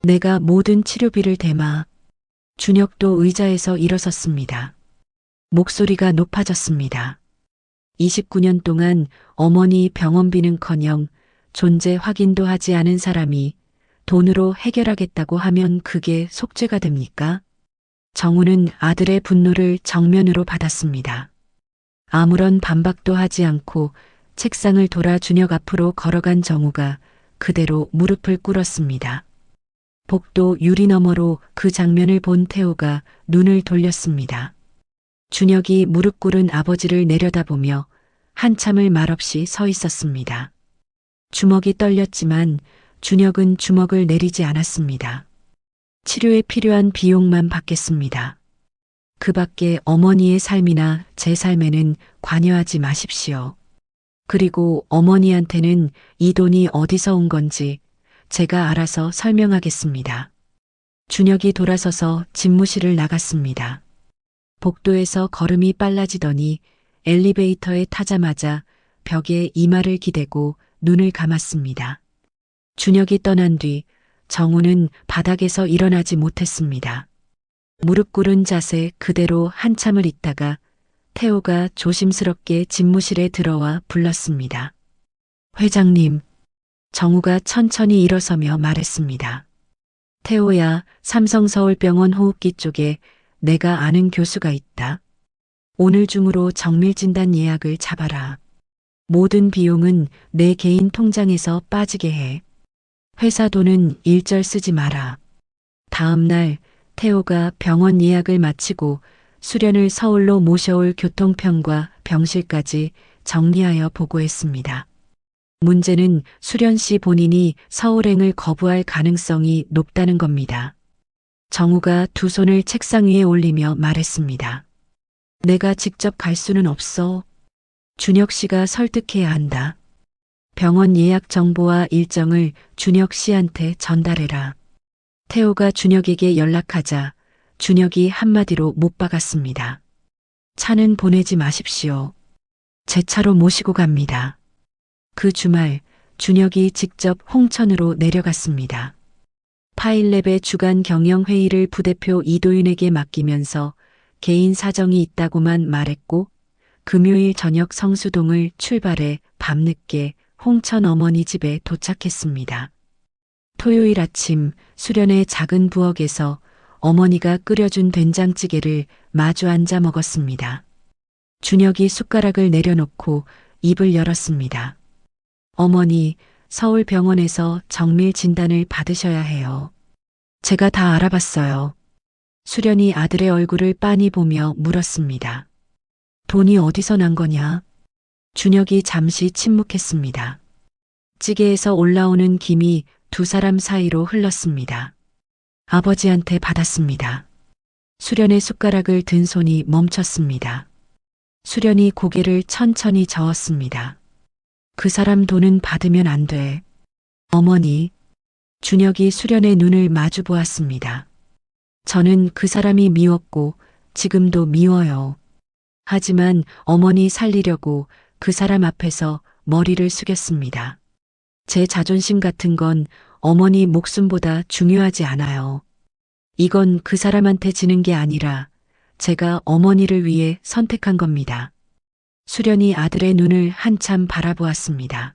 내가 모든 치료비를 대마. 준혁도 의자에서 일어섰습니다. 목소리가 높아졌습니다. 29년 동안 어머니 병원비는커녕 존재 확인도 하지 않은 사람이 돈으로 해결하겠다고 하면 그게 속죄가 됩니까? 정우는 아들의 분노를 정면으로 받았습니다. 아무런 반박도 하지 않고 책상을 돌아 준혁 앞으로 걸어간 정우가 그대로 무릎을 꿇었습니다. 복도 유리 너머로 그 장면을 본 태호가 눈을 돌렸습니다. 준혁이 무릎 꿇은 아버지를 내려다보며 한참을 말없이 서 있었습니다. 주먹이 떨렸지만 준혁은 주먹을 내리지 않았습니다. 치료에 필요한 비용만 받겠습니다. 그 밖에 어머니의 삶이나 제 삶에는 관여하지 마십시오. 그리고 어머니한테는 이 돈이 어디서 온 건지 제가 알아서 설명하겠습니다. 준혁이 돌아서서 집무실을 나갔습니다. 복도에서 걸음이 빨라지더니 엘리베이터에 타자마자 벽에 이마를 기대고 눈을 감았습니다. 준혁이 떠난 뒤 정우는 바닥에서 일어나지 못했습니다. 무릎 꿇은 자세 그대로 한참을 있다가 태호가 조심스럽게 집무실에 들어와 불렀습니다. 회장님. 정우가 천천히 일어서며 말했습니다. 태호야, 삼성서울병원 호흡기 쪽에 내가 아는 교수가 있다. 오늘 중으로 정밀진단 예약을 잡아라. 모든 비용은 내 개인 통장에서 빠지게 해. 회사 돈은 일절 쓰지 마라. 다음 날 태호가 병원 예약을 마치고 수련을 서울로 모셔올 교통편과 병실까지 정리하여 보고했습니다. 문제는 수련 씨 본인이 서울행을 거부할 가능성이 높다는 겁니다. 정우가 두 손을 책상 위에 올리며 말했습니다. 내가 직접 갈 수는 없어. 준혁 씨가 설득해야 한다. 병원 예약 정보와 일정을 준혁 씨한테 전달해라. 태호가 준혁에게 연락하자 준혁이 한마디로 못 박았습니다. 차는 보내지 마십시오. 제 차로 모시고 갑니다. 그 주말 준혁이 직접 홍천으로 내려갔습니다. 파일랩의 주간 경영회의를 부대표 이도윤에게 맡기면서 개인 사정이 있다고만 말했고 금요일 저녁 성수동을 출발해 밤늦게 홍천 어머니 집에 도착했습니다. 토요일 아침 수련의 작은 부엌에서 어머니가 끓여준 된장찌개를 마주 앉아 먹었습니다. 준혁이 숟가락을 내려놓고 입을 열었습니다. 어머니, 서울병원에서 정밀 진단을 받으셔야 해요. 제가 다 알아봤어요. 수련이 아들의 얼굴을 빤히 보며 물었습니다. 돈이 어디서 난 거냐? 준혁이 잠시 침묵했습니다. 찌개에서 올라오는 김이 두 사람 사이로 흘렀습니다. 아버지한테 받았습니다. 수련의 숟가락을 든 손이 멈췄습니다. 수련이 고개를 천천히 저었습니다. 그 사람 돈은 받으면 안 돼. 어머니. 준혁이 수련의 눈을 마주 보았습니다. 저는 그 사람이 미웠고 지금도 미워요. 하지만 어머니 살리려고 그 사람 앞에서 머리를 숙였습니다. 제 자존심 같은 건 어머니 목숨보다 중요하지 않아요. 이건 그 사람한테 지는 게 아니라 제가 어머니를 위해 선택한 겁니다. 수련이 아들의 눈을 한참 바라보았습니다.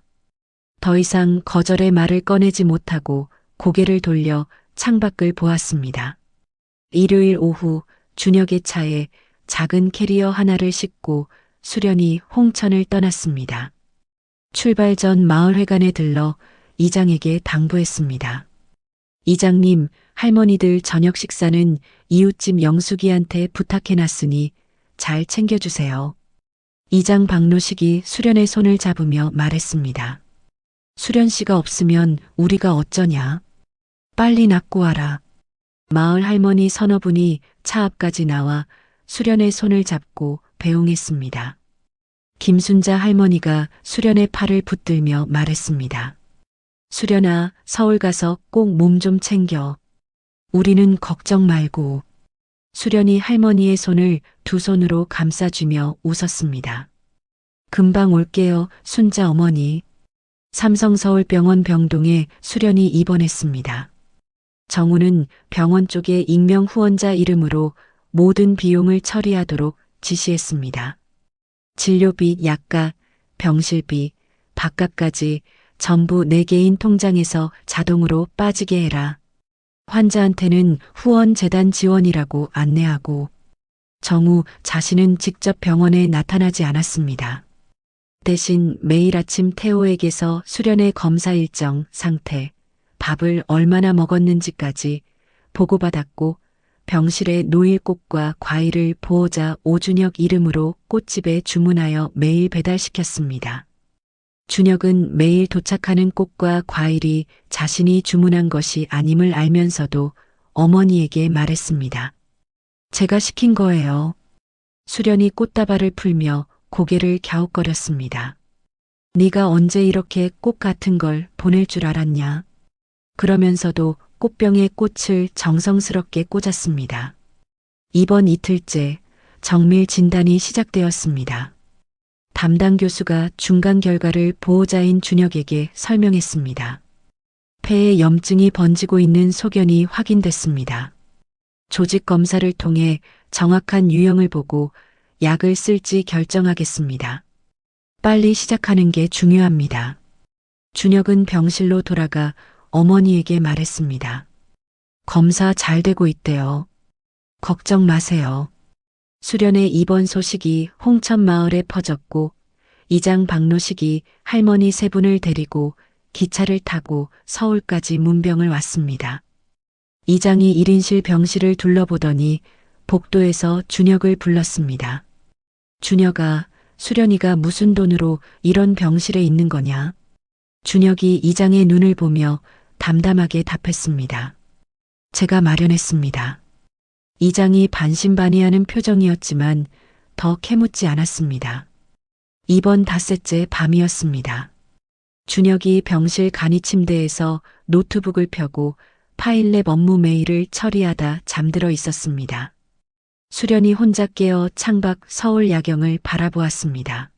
더 이상 거절의 말을 꺼내지 못하고 고개를 돌려 창밖을 보았습니다. 일요일 오후 준혁의 차에 작은 캐리어 하나를 싣고 수련이 홍천을 떠났습니다. 출발 전 마을회관에 들러 이장에게 당부했습니다. 이장님, 할머니들 저녁 식사는 이웃집 영숙이한테 부탁해놨으니 잘 챙겨주세요. 이장 박노식이 수련의 손을 잡으며 말했습니다. 수련 씨가 없으면 우리가 어쩌냐? 빨리 낫고 와라. 마을 할머니 서너 분이 차 앞까지 나와 수련의 손을 잡고 배웅했습니다. 김순자 할머니가 수련의 팔을 붙들며 말했습니다. 수련아, 서울 가서 꼭 몸 좀 챙겨. 우리는 걱정 말고. 수련이 할머니의 손을 두 손으로 감싸주며 웃었습니다. 금방 올게요, 순자 어머니. 삼성서울병원 병동에 수련이 입원했습니다. 정우는 병원 쪽에 익명 후원자 이름으로 모든 비용을 처리하도록 지시했습니다. 진료비, 약가, 병실비, 밥값까지 전부 내 개인 통장에서 자동으로 빠지게 해라. 환자한테는 후원재단 지원이라고 안내하고. 정우 자신은 직접 병원에 나타나지 않았습니다. 대신 매일 아침 태호에게서 수련의 검사 일정, 상태, 밥을 얼마나 먹었는지까지 보고받았고 병실에 놓일 꽃과 과일을 보호자 오준혁 이름으로 꽃집에 주문하여 매일 배달시켰습니다. 준혁은 매일 도착하는 꽃과 과일이 자신이 주문한 것이 아님을 알면서도 어머니에게 말했습니다. 제가 시킨 거예요. 수련이 꽃다발을 풀며 고개를 갸웃거렸습니다. 네가 언제 이렇게 꽃 같은 걸 보낼 줄 알았냐? 그러면서도 꽃병에 꽃을 정성스럽게 꽂았습니다. 이번 이틀째 정밀 진단이 시작되었습니다. 담당 교수가 중간 결과를 보호자인 준혁에게 설명했습니다. 폐에 염증이 번지고 있는 소견이 확인됐습니다. 조직 검사를 통해 정확한 유형을 보고 약을 쓸지 결정하겠습니다. 빨리 시작하는 게 중요합니다. 준혁은 병실로 돌아가 어머니에게 말했습니다. 검사 잘 되고 있대요. 걱정 마세요. 수련의 입원 소식이 홍천 마을에 퍼졌고 이장 박노식이 할머니 세 분을 데리고 기차를 타고 서울까지 문병을 왔습니다. 이장이 1인실 병실을 둘러보더니 복도에서 준혁을 불렀습니다. 준혁아, 수련이가 무슨 돈으로 이런 병실에 있는 거냐? 준혁이 이장의 눈을 보며 담담하게 답했습니다. 제가 마련했습니다. 이장이 반신반의하는 표정이었지만 더 캐묻지 않았습니다. 이번 닷새째 밤이었습니다. 준혁이 병실 간이 침대에서 노트북을 펴고 파일랩 업무 메일을 처리하다 잠들어 있었습니다. 수련이 혼자 깨어 창밖 서울 야경을 바라보았습니다.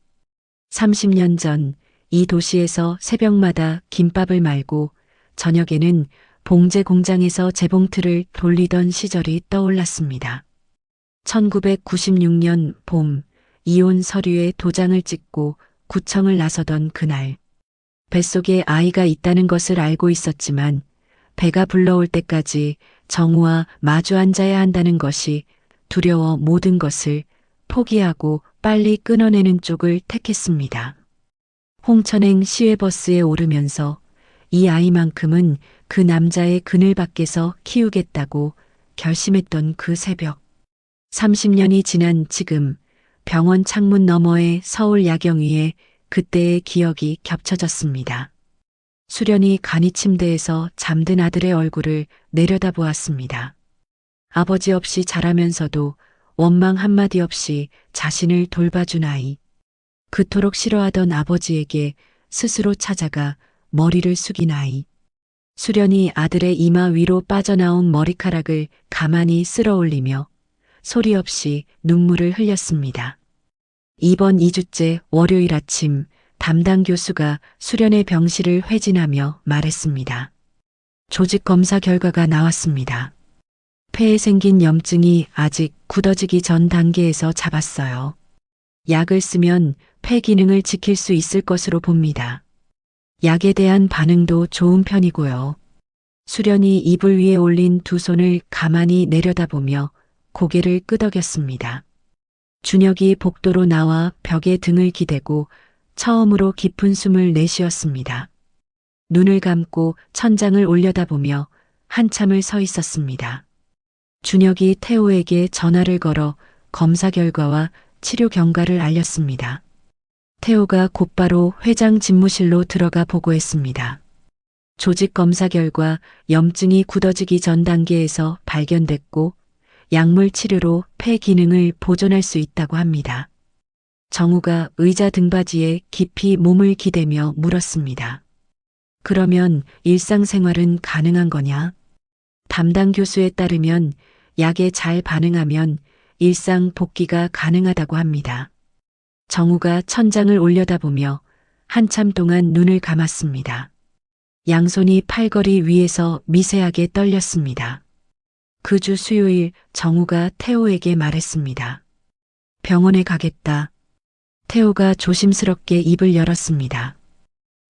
30년 전 이 도시에서 새벽마다 김밥을 말고 저녁에는 봉제 공장에서 재봉틀을 돌리던 시절이 떠올랐습니다. 1996년 봄 이혼 서류에 도장을 찍고 구청을 나서던 그날. 뱃속에 아이가 있다는 것을 알고 있었지만 배가 불러올 때까지 정우와 마주 앉아야 한다는 것이 두려워 모든 것을 포기하고 빨리 끊어내는 쪽을 택했습니다. 홍천행 시외버스에 오르면서 이 아이만큼은 그 남자의 그늘 밖에서 키우겠다고 결심했던 그 새벽. 30년이 지난 지금 병원 창문 너머의 서울 야경 위에 그때의 기억이 겹쳐졌습니다. 수련이 간이 침대에서 잠든 아들의 얼굴을 내려다보았습니다. 아버지 없이 자라면서도 원망 한마디 없이 자신을 돌봐준 아이. 그토록 싫어하던 아버지에게 스스로 찾아가 머리를 숙인 아이. 수련이 아들의 이마 위로 빠져나온 머리카락을 가만히 쓸어 올리며 소리 없이 눈물을 흘렸습니다. 이번 2주째 월요일 아침 담당 교수가 수련의 병실을 회진하며 말했습니다. 조직 검사 결과가 나왔습니다. 폐에 생긴 염증이 아직 굳어지기 전 단계에서 잡았어요. 약을 쓰면 폐 기능을 지킬 수 있을 것으로 봅니다. 약에 대한 반응도 좋은 편이고요. 수련이 이불 위에 올린 두 손을 가만히 내려다보며 고개를 끄덕였습니다. 준혁이 복도로 나와 벽에 등을 기대고 처음으로 깊은 숨을 내쉬었습니다. 눈을 감고 천장을 올려다보며 한참을 서 있었습니다. 준혁이 태호에게 전화를 걸어 검사 결과와 치료 경과를 알렸습니다. 태호가 곧바로 회장 집무실로 들어가 보고했습니다. 조직 검사 결과 염증이 굳어지기 전 단계에서 발견됐고 약물 치료로 폐 기능을 보존할 수 있다고 합니다. 정우가 의자 등받이에 깊이 몸을 기대며 물었습니다. 그러면 일상생활은 가능한 거냐? 담당 교수에 따르면 약에 잘 반응하면 일상 복귀가 가능하다고 합니다. 정우가 천장을 올려다보며 한참 동안 눈을 감았습니다. 양손이 팔걸이 위에서 미세하게 떨렸습니다. 그 주 수요일 정우가 태호에게 말했습니다. 병원에 가겠다. 태호가 조심스럽게 입을 열었습니다.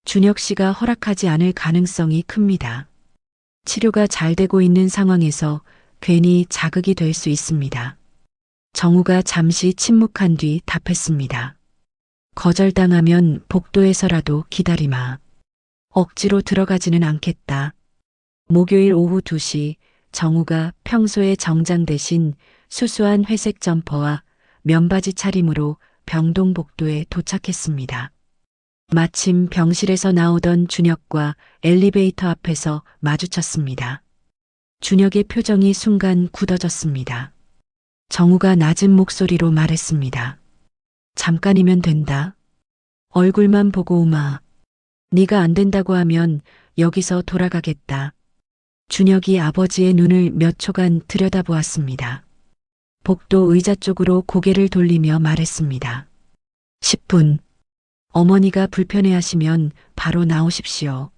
준혁 씨가 허락하지 않을 가능성이 큽니다. 치료가 잘 되고 있는 상황에서 괜히 자극이 될 수 있습니다. 정우가 잠시 침묵한 뒤 답했습니다. 거절당하면 복도에서라도 기다리마. 억지로 들어가지는 않겠다. 목요일 오후 2시 정우가 평소의 정장 대신 수수한 회색 점퍼와 면바지 차림으로 병동복도에 도착했습니다. 마침 병실에서 나오던 준혁과 엘리베이터 앞에서 마주쳤습니다. 준혁의 표정이 순간 굳어졌습니다. 정우가 낮은 목소리로 말했습니다. 잠깐이면 된다. 얼굴만 보고 오마. 네가 안 된다고 하면 여기서 돌아가겠다. 준혁이 아버지의 눈을 몇 초간 들여다보았습니다. 복도 의자 쪽으로 고개를 돌리며 말했습니다. 10분. 어머니가 불편해하시면 바로 나오십시오.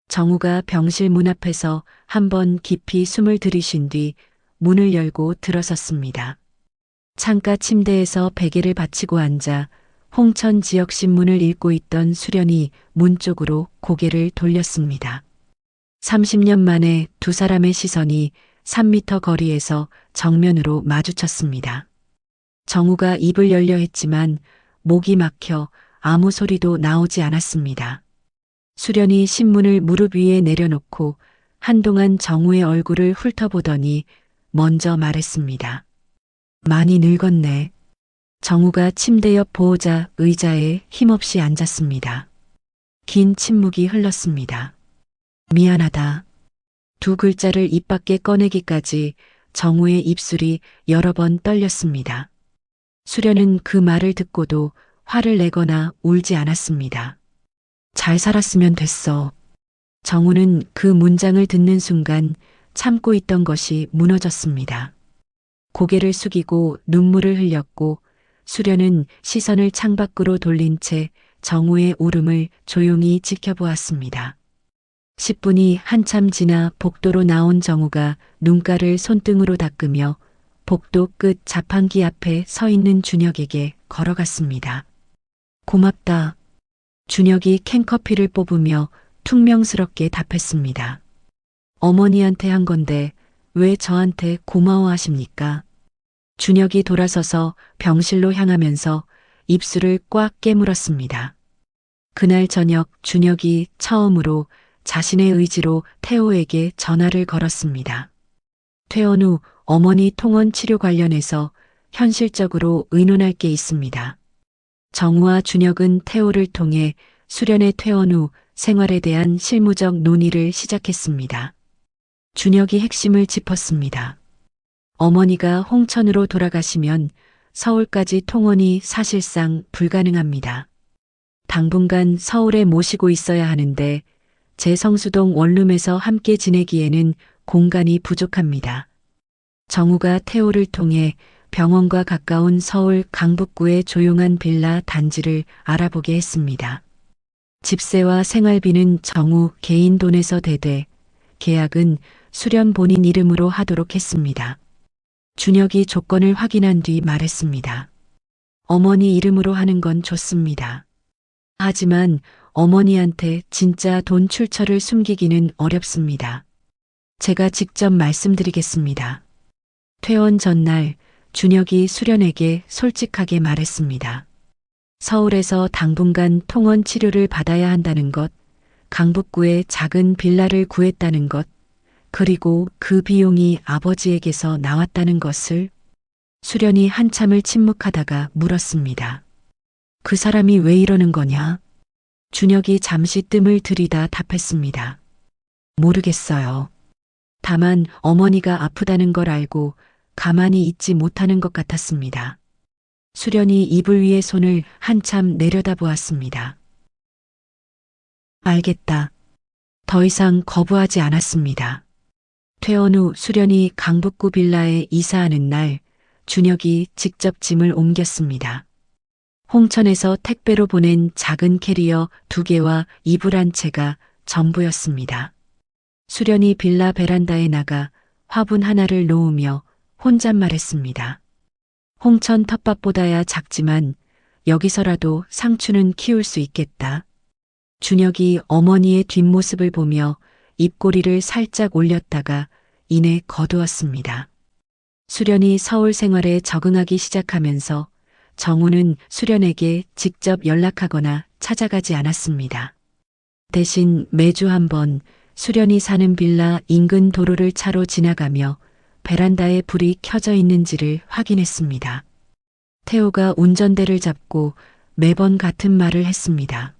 정우가 병실 문 앞에서 한번 깊이 숨을 들이쉰 뒤 문을 열고 들어섰습니다. 창가 침대에서 베개를 받치고 앉아 홍천 지역 신문을 읽고 있던 수련이 문 쪽으로 고개를 돌렸습니다. 30년 만에 두 사람의 시선이 3미터 거리에서 정면으로 마주쳤습니다. 정우가 입을 열려 했지만 목이 막혀 아무 소리도 나오지 않았습니다. 수련이 신문을 무릎 위에 내려놓고 한동안 정우의 얼굴을 훑어보더니 먼저 말했습니다. 많이 늙었네. 정우가 침대 옆 보호자 의자에 힘없이 앉았습니다. 긴 침묵이 흘렀습니다. 미안하다. 두 글자를 입 밖에 꺼내기까지 정우의 입술이 여러 번 떨렸습니다. 수련은 그 말을 듣고도 화를 내거나 울지 않았습니다. 잘 살았으면 됐어. 정우는 그 문장을 듣는 순간 참고 있던 것이 무너졌습니다. 고개를 숙이고 눈물을 흘렸고 수련은 시선을 창밖으로 돌린 채 정우의 울음을 조용히 지켜보았습니다. 10분이 한참 지나 복도로 나온 정우가 눈가를 손등으로 닦으며 복도 끝 자판기 앞에 서 있는 준혁에게 걸어갔습니다. 고맙다. 준혁이 캔커피를 뽑으며 퉁명스럽게 답했습니다. 어머니한테 한 건데 왜 저한테 고마워하십니까? 준혁이 돌아서서 병실로 향하면서 입술을 꽉 깨물었습니다. 그날 저녁 준혁이 처음으로 자신의 의지로 태호에게 전화를 걸었습니다. 퇴원 후 어머니 통원 치료 관련해서 현실적으로 의논할 게 있습니다. 정우와 준혁은 태호를 통해 수련의 퇴원 후 생활에 대한 실무적 논의를 시작했습니다. 준혁이 핵심을 짚었습니다. 어머니가 홍천으로 돌아가시면 서울까지 통원이 사실상 불가능합니다. 당분간 서울에 모시고 있어야 하는데 제성수동 원룸에서 함께 지내기에는 공간이 부족합니다. 정우가 태호를 통해 병원과 가까운 서울 강북구의 조용한 빌라 단지를 알아보게 했습니다. 집세와 생활비는 정우 개인 돈에서 대대, 계약은 수련 본인 이름으로 하도록 했습니다. 준혁이 조건을 확인한 뒤 말했습니다. 어머니 이름으로 하는 건 좋습니다. 하지만 어머니한테 진짜 돈 출처를 숨기기는 어렵습니다. 제가 직접 말씀드리겠습니다. 퇴원 전날 준혁이 수련에게 솔직하게 말했습니다. 서울에서 당분간 통원 치료를 받아야 한다는 것, 강북구에 작은 빌라를 구했다는 것, 그리고 그 비용이 아버지에게서 나왔다는 것을 수련이 한참을 침묵하다가 물었습니다. 그 사람이 왜 이러는 거냐? 준혁이 잠시 뜸을 들이다 답했습니다. 모르겠어요. 다만 어머니가 아프다는 걸 알고 가만히 있지 못하는 것 같았습니다. 수련이 이불 위에 손을 한참 내려다보았습니다. 알겠다. 더 이상 거부하지 않았습니다. 퇴원 후 수련이 강북구 빌라에 이사하는 날 준혁이 직접 짐을 옮겼습니다. 홍천에서 택배로 보낸 작은 캐리어 2개와 이불 한 채가 전부였습니다. 수련이 빌라 베란다에 나가 화분 하나를 놓으며 혼잣말했습니다. 홍천 텃밭보다야 작지만 여기서라도 상추는 키울 수 있겠다. 준혁이 어머니의 뒷모습을 보며 입꼬리를 살짝 올렸다가 이내 거두었습니다. 수련이 서울 생활에 적응하기 시작하면서 정우는 수련에게 직접 연락하거나 찾아가지 않았습니다. 대신 매주 한 번 수련이 사는 빌라 인근 도로를 차로 지나가며 베란다에 불이 켜져 있는지를 확인했습니다. 태호가 운전대를 잡고 매번 같은 말을 했습니다.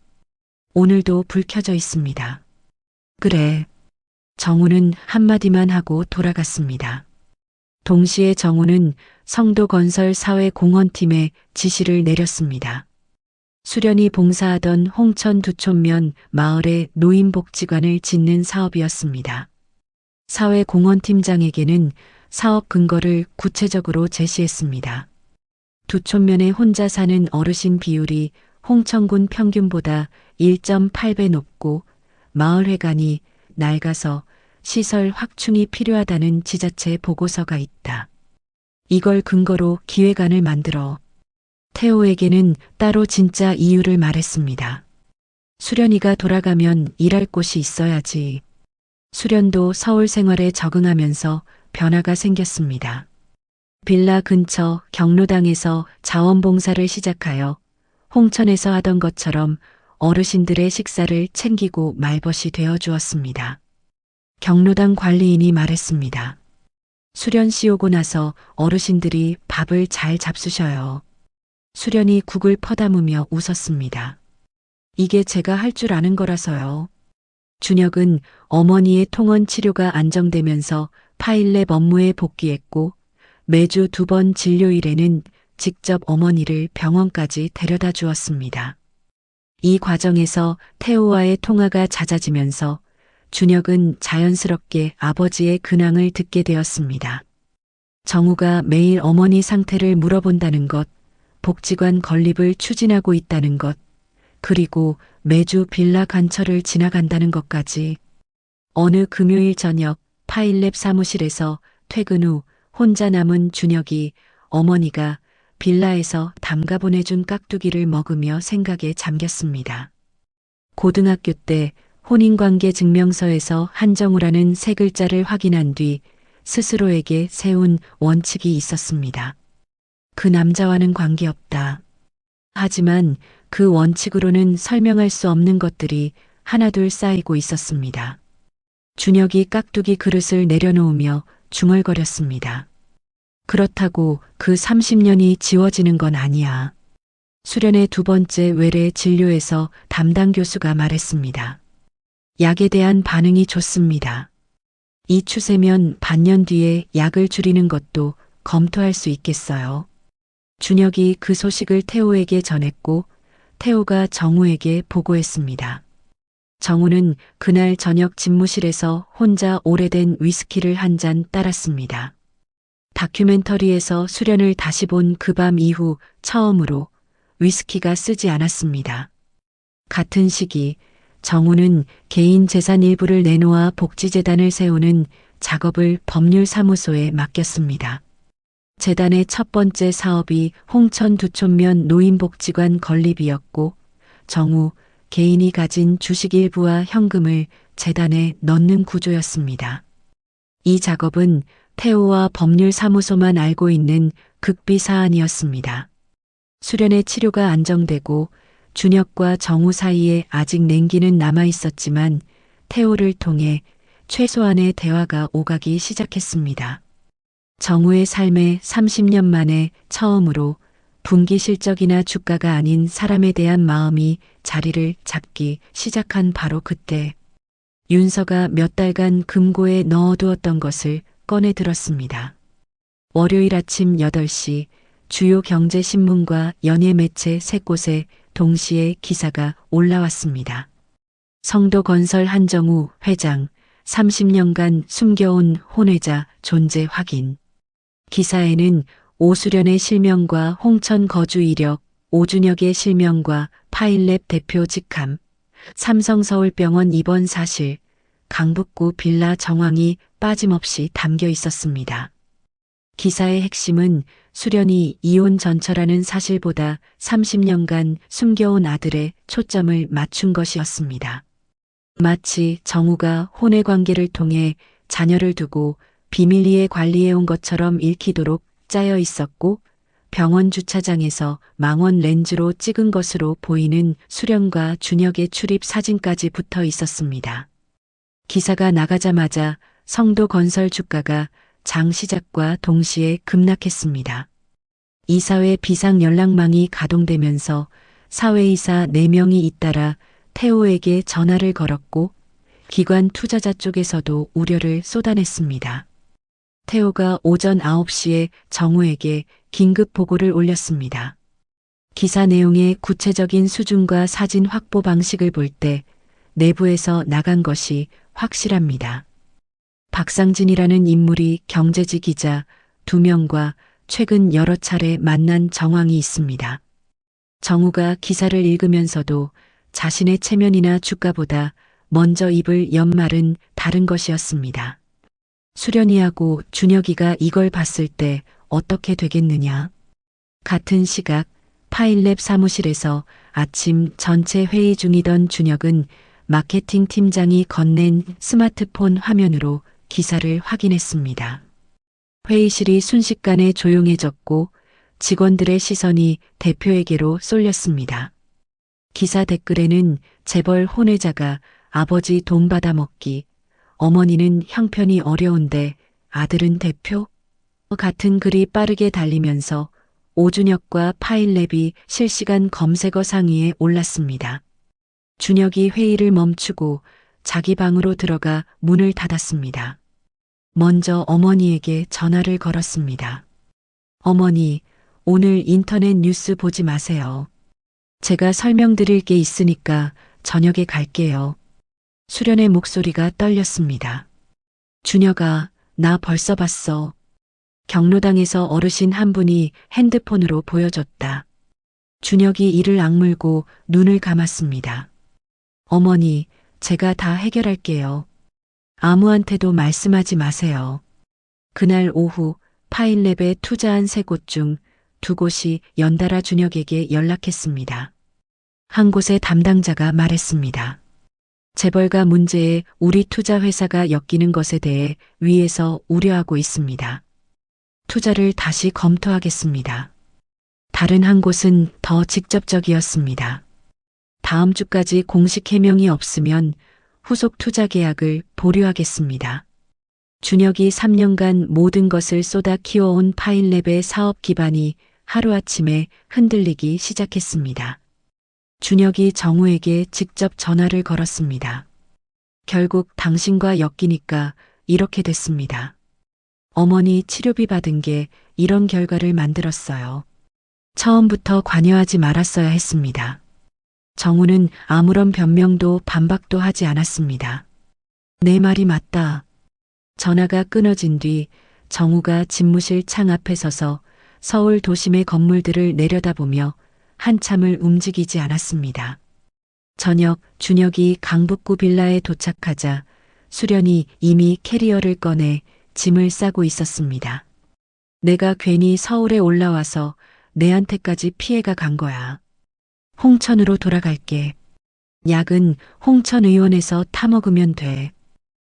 오늘도 불 켜져 있습니다. 그래. 정우는 한마디만 하고 돌아갔습니다. 동시에 정우는 성도건설 사회공헌팀에 지시를 내렸습니다. 수련이 봉사하던 홍천 두촌면 마을에 노인복지관을 짓는 사업이었습니다. 사회공헌팀장에게는 사업 근거를 구체적으로 제시했습니다. 두촌면에 혼자 사는 어르신 비율이 홍천군 평균보다 1.8배 높고 마을 회관이 낡아서 시설 확충이 필요하다는 지자체 보고서가 있다. 이걸 근거로 기획안을 만들어 태호에게는 따로 진짜 이유를 말했습니다. 수련이가 돌아가면 일할 곳이 있어야지. 수련도 서울 생활에 적응하면서 변화가 생겼습니다. 빌라 근처 경로당에서 자원봉사를 시작하여 홍천에서 하던 것처럼 어르신들의 식사를 챙기고 말벗이 되어 주었습니다. 경로당 관리인이 말했습니다. 수련 씨 오고 나서 어르신들이 밥을 잘 잡수셔요. 수련이 국을 퍼담으며 웃었습니다. 이게 제가 할 줄 아는 거라서요. 준혁은 어머니의 통원 치료가 안정되면서 파일랩 업무에 복귀했고 매주 2번 진료일에는 직접 어머니를 병원까지 데려다 주었습니다. 이 과정에서 태호와의 통화가 잦아지면서 준혁은 자연스럽게 아버지의 근황을 듣게 되었습니다. 정우가 매일 어머니 상태를 물어본다는 것, 복지관 건립을 추진하고 있다는 것, 그리고 매주 빌라 간처를 지나간다는 것까지 어느 금요일 저녁 파일랩 사무실에서 퇴근 후 혼자 남은 준혁이 어머니가 빌라에서 담가 보내준 깍두기를 먹으며 생각에 잠겼습니다. 고등학교 때 혼인관계 증명서에서 한정우라는 세 글자를 확인한 뒤 스스로에게 세운 원칙이 있었습니다. 그 남자와는 관계없다. 하지만 그 원칙으로는 설명할 수 없는 것들이 하나둘 쌓이고 있었습니다. 준혁이 깍두기 그릇을 내려놓으며 중얼거렸습니다. 그렇다고 그 30년이 지워지는 건 아니야. 수련의 2번째 외래 진료에서 담당 교수가 말했습니다. 약에 대한 반응이 좋습니다. 이 추세면 반년 뒤에 약을 줄이는 것도 검토할 수 있겠어요. 준혁이 그 소식을 태호에게 전했고 태호가 정우에게 보고했습니다. 정우는 그날 저녁 집무실에서 혼자 오래된 위스키를 한 잔 따랐습니다. 다큐멘터리에서 수련을 다시 본 그 밤 이후 처음으로 위스키가 쓰지 않았습니다. 같은 시기 정우는 개인 재산 일부를 내놓아 복지재단을 세우는 작업을 법률사무소에 맡겼습니다. 재단의 첫 번째 사업이 홍천 두촌면 노인복지관 건립이었고 정우 개인이 가진 주식 일부와 현금을 재단에 넣는 구조였습니다. 이 작업은 태호와 법률사무소만 알고 있는 극비 사안이었습니다. 수련의 치료가 안정되고 준혁과 정우 사이에 아직 냉기는 남아 있었지만 태호를 통해 최소한의 대화가 오가기 시작했습니다. 정우의 삶에 30년 만에 처음으로 분기 실적이나 주가가 아닌 사람에 대한 마음이 자리를 잡기 시작한 바로 그때 윤서가 몇 달간 금고에 넣어두었던 것을 꺼내 들었습니다. 월요일 아침 8시 주요 경제신문과 연예 매체 3곳에 동시에 기사가 올라왔습니다. 성도건설 한정우 회장 30년간 숨겨온 혼외자 존재 확인. 기사에는 오수련의 실명과 홍천 거주 이력, 오준혁의 실명과 파일랩 대표 직함, 삼성서울병원 입원 사실, 강북구 빌라 정황이 빠짐없이 담겨 있었습니다. 기사의 핵심은 수련이 이혼 전처라는 사실보다 30년간 숨겨온 아들에 초점을 맞춘 것이었습니다. 마치 정우가 혼외 관계를 통해 자녀를 두고 비밀리에 관리해온 것처럼 읽히도록 짜여 있었고 병원 주차장에서 망원 렌즈로 찍은 것으로 보이는 수련과 준혁의 출입 사진까지 붙어 있었습니다. 기사가 나가자마자 성도건설 주가가 장 시작과 동시에 급락했습니다. 이사회 비상연락망이 가동되면서 사회이사 4명이 잇따라 태호에게 전화를 걸었고 기관 투자자 쪽에서도 우려를 쏟아냈습니다. 태호가 오전 9시에 정우에게 긴급 보고를 올렸습니다. 기사 내용의 구체적인 수준과 사진 확보 방식을 볼 때 내부에서 나간 것이 확실합니다. 박상진이라는 인물이 경제지 기자 2명과 최근 여러 차례 만난 정황이 있습니다. 정우가 기사를 읽으면서도 자신의 체면이나 주가보다 먼저 입을 연 말은 다른 것이었습니다. 수련이하고 준혁이가 이걸 봤을 때 어떻게 되겠느냐. 같은 시각 파일랩 사무실에서 아침 전체 회의 중이던 준혁은 마케팅 팀장이 건넨 스마트폰 화면으로 기사를 확인했습니다. 회의실이 순식간에 조용해졌고 직원들의 시선이 대표에게로 쏠렸습니다. 기사 댓글에는 재벌 혼외자가 아버지 돈 받아먹기, 어머니는 형편이 어려운데 아들은 대표? 같은 글이 빠르게 달리면서 오준혁과 파일랩이 실시간 검색어 상위에 올랐습니다. 준혁이 회의를 멈추고 자기 방으로 들어가 문을 닫았습니다. 먼저 어머니에게 전화를 걸었습니다. 어머니, 오늘 인터넷 뉴스 보지 마세요. 제가 설명드릴 게 있으니까 저녁에 갈게요. 수련의 목소리가 떨렸습니다. 준혁아, 나 벌써 봤어. 경로당에서 어르신 한 분이 핸드폰으로 보여줬다. 준혁이 이를 악물고 눈을 감았습니다. 어머니, 제가 다 해결할게요. 아무한테도 말씀하지 마세요. 그날 오후 파일랩에 투자한 3곳 중 2곳이 연달아 준혁에게 연락했습니다. 한 곳의 담당자가 말했습니다. 재벌가 문제에 우리 투자회사가 엮이는 것에 대해 위에서 우려하고 있습니다. 투자를 다시 검토하겠습니다. 다른 한 곳은 더 직접적이었습니다. 다음 주까지 공식 해명이 없으면 후속 투자 계약을 보류하겠습니다. 준혁이 3년간 모든 것을 쏟아 키워온 파일랩의 사업 기반이 하루아침에 흔들리기 시작했습니다. 준혁이 정우에게 직접 전화를 걸었습니다. 결국 당신과 엮이니까 이렇게 됐습니다. 어머니 치료비 받은 게 이런 결과를 만들었어요. 처음부터 관여하지 말았어야 했습니다. 정우는 아무런 변명도 반박도 하지 않았습니다. 내 말이 맞다. 전화가 끊어진 뒤 정우가 집무실 창 앞에 서서 서울 도심의 건물들을 내려다보며 한참을 움직이지 않았습니다. 저녁 준혁이 강북구 빌라에 도착하자 수련이 이미 캐리어를 꺼내 짐을 싸고 있었습니다. 내가 괜히 서울에 올라와서 내한테까지 피해가 간 거야. 홍천으로 돌아갈게. 약은 홍천 의원에서 타먹으면 돼.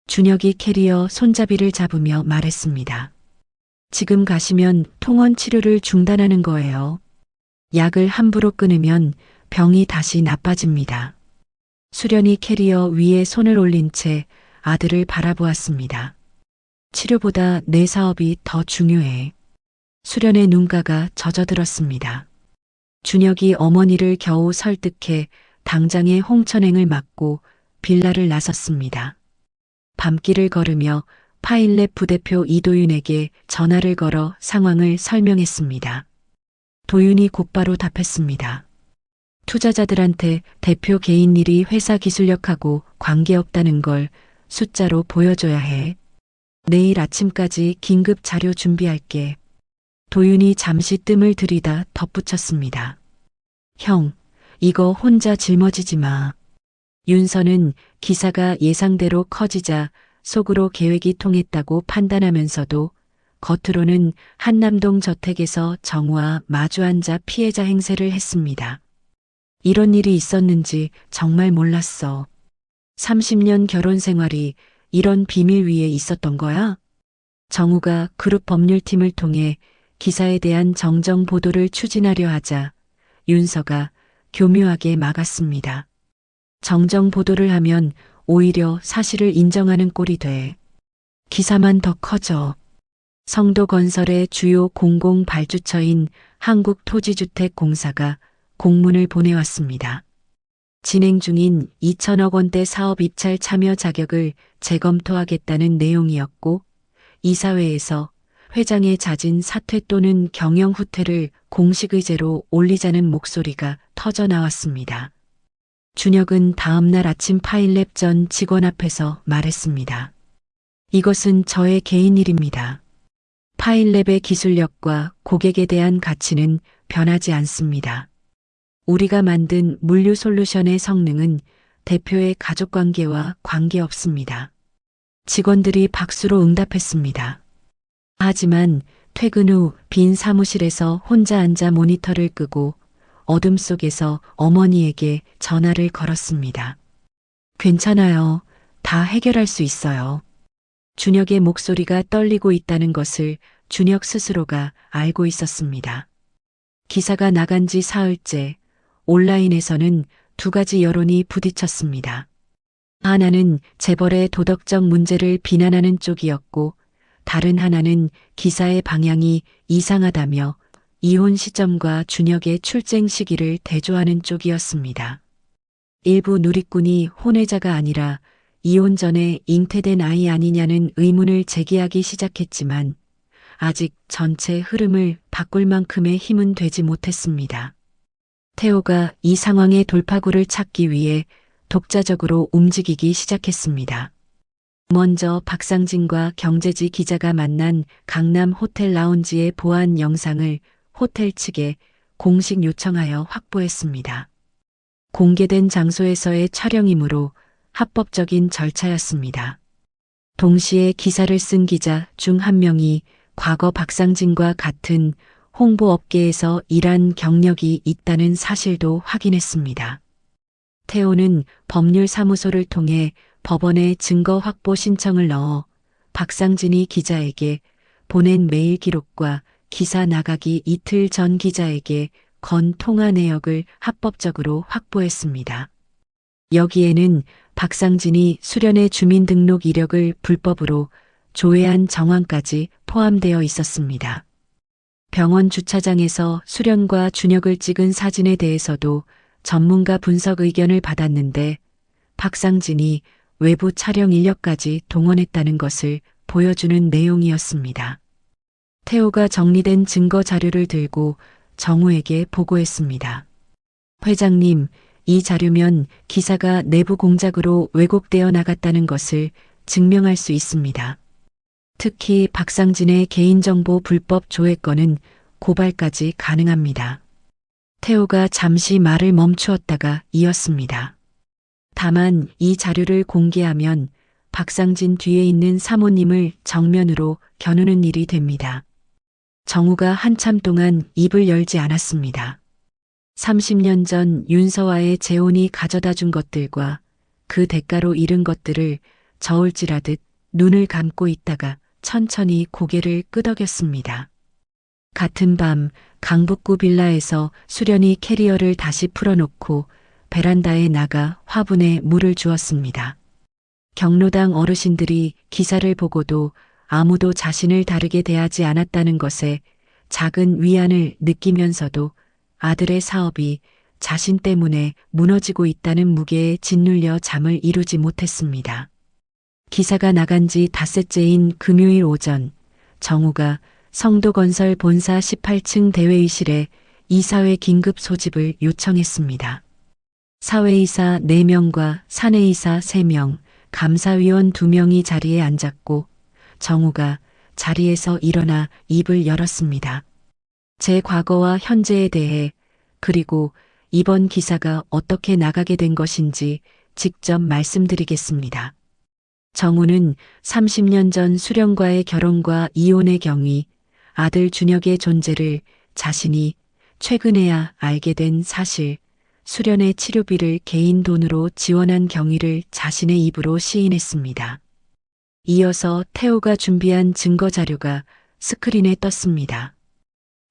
준혁이 캐리어 손잡이를 잡으며 말했습니다. 지금 가시면 통원 치료를 중단하는 거예요. 약을 함부로 끊으면 병이 다시 나빠집니다. 수련이 캐리어 위에 손을 올린 채 아들을 바라보았습니다. 치료보다 내 사업이 더 중요해. 수련의 눈가가 젖어들었습니다. 준혁이 어머니를 겨우 설득해 당장의 홍천행을 막고 빌라를 나섰습니다. 밤길을 걸으며 파일랩 부대표 이도윤에게 전화를 걸어 상황을 설명했습니다. 도윤이 곧바로 답했습니다. 투자자들한테 대표 개인 일이 회사 기술력하고 관계없다는 걸 숫자로 보여줘야 해. 내일 아침까지 긴급 자료 준비할게. 도윤이 잠시 뜸을 들이다 덧붙였습니다. 형, 이거 혼자 짊어지지 마. 윤서는 기사가 예상대로 커지자 속으로 계획이 통했다고 판단하면서도 겉으로는 한남동 저택에서 정우와 마주 앉아 피해자 행세를 했습니다. 이런 일이 있었는지 정말 몰랐어. 30년 결혼 생활이 이런 비밀 위에 있었던 거야? 정우가 그룹 법률팀을 통해 기사에 대한 정정 보도를 추진하려 하자 윤서가 교묘하게 막았습니다. 정정 보도를 하면 오히려 사실을 인정하는 꼴이 돼. 기사만 더 커져. 성도건설의 주요 공공 발주처인 한국토지주택공사가 공문을 보내왔습니다. 진행 중인 2천억 원대 사업 입찰 참여 자격을 재검토하겠다는 내용이었고 이사회에서 회장의 잦은 사퇴 또는 경영 후퇴를 공식 의제로 올리자는 목소리가 터져 나왔습니다. 준혁은 다음날 아침 파일랩 전 직원 앞에서 말했습니다. 이것은 저의 개인 일입니다. 파일랩의 기술력과 고객에 대한 가치는 변하지 않습니다. 우리가 만든 물류 솔루션의 성능은 대표의 가족관계와 관계없습니다. 직원들이 박수로 응답했습니다. 하지만 퇴근 후 빈 사무실에서 혼자 앉아 모니터를 끄고 어둠 속에서 어머니에게 전화를 걸었습니다. 괜찮아요. 다 해결할 수 있어요. 준혁의 목소리가 떨리고 있다는 것을 준혁 스스로가 알고 있었습니다. 기사가 나간 지 사흘째 온라인에서는 두 가지 여론이 부딪혔습니다. 하나는 재벌의 도덕적 문제를 비난하는 쪽이었고 다른 하나는 기사의 방향이 이상하다며 이혼 시점과 준혁의 출생 시기를 대조하는 쪽이었습니다. 일부 누리꾼이 혼외자가 아니라 이혼 전에 잉태된 아이 아니냐는 의문을 제기하기 시작했지만 아직 전체 흐름을 바꿀 만큼의 힘은 되지 못했습니다. 태호가 이 상황의 돌파구를 찾기 위해 독자적으로 움직이기 시작했습니다. 먼저 박상진과 경제지 기자가 만난 강남 호텔 라운지의 보안 영상을 호텔 측에 공식 요청하여 확보했습니다. 공개된 장소에서의 촬영이므로 합법적인 절차였습니다. 동시에 기사를 쓴 기자 중 한 명이 과거 박상진과 같은 홍보업계에서 일한 경력이 있다는 사실도 확인했습니다. 태호는 법률사무소를 통해 법원에 증거 확보 신청을 넣어 박상진이 기자에게 보낸 메일 기록과 기사 나가기 이틀 전 기자에게 건 통화 내역을 합법적으로 확보했습니다. 여기에는 박상진이 수련의 주민등록 이력을 불법으로 조회한 정황까지 포함되어 있었습니다. 병원 주차장에서 수련과 준혁을 찍은 사진에 대해서도 전문가 분석 의견을 받았는데 박상진이 외부 촬영 인력까지 동원했다는 것을 보여주는 내용이었습니다. 태호가 정리된 증거 자료를 들고 정우에게 보고했습니다. 회장님, 이 자료면 기사가 내부 공작으로 왜곡되어 나갔다는 것을 증명할 수 있습니다. 특히 박상진의 개인정보 불법 조회 건은 고발까지 가능합니다. 태호가 잠시 말을 멈추었다가 이었습니다. 다만 이 자료를 공개하면 박상진 뒤에 있는 사모님을 정면으로 겨누는 일이 됩니다. 정우가 한참 동안 입을 열지 않았습니다. 30년 전 윤서와의 재혼이 가져다 준 것들과 그 대가로 잃은 것들을 저울질하듯 눈을 감고 있다가 천천히 고개를 끄덕였습니다. 같은 밤 강북구 빌라에서 수련이 캐리어를 다시 풀어놓고 베란다에 나가 화분에 물을 주었습니다. 경로당 어르신들이 기사를 보고도 아무도 자신을 다르게 대하지 않았다는 것에 작은 위안을 느끼면서도 아들의 사업이 자신 때문에 무너지고 있다는 무게에 짓눌려 잠을 이루지 못했습니다. 기사가 나간 지 닷새째인 금요일 오전, 정우가 성도건설 본사 18층 대회의실에 이사회 긴급 소집을 요청했습니다. 사회이사 4명과 사내이사 3명, 감사위원 2명이 자리에 앉았고 정우가 자리에서 일어나 입을 열었습니다. 제 과거와 현재에 대해 그리고 이번 기사가 어떻게 나가게 된 것인지 직접 말씀드리겠습니다. 정우는 30년 전 수령과의 결혼과 이혼의 경위, 아들 준혁의 존재를 자신이 최근에야 알게 된 사실, 수련의 치료비를 개인 돈으로 지원한 경위를 자신의 입으로 시인했습니다. 이어서 태호가 준비한 증거 자료가 스크린에 떴습니다.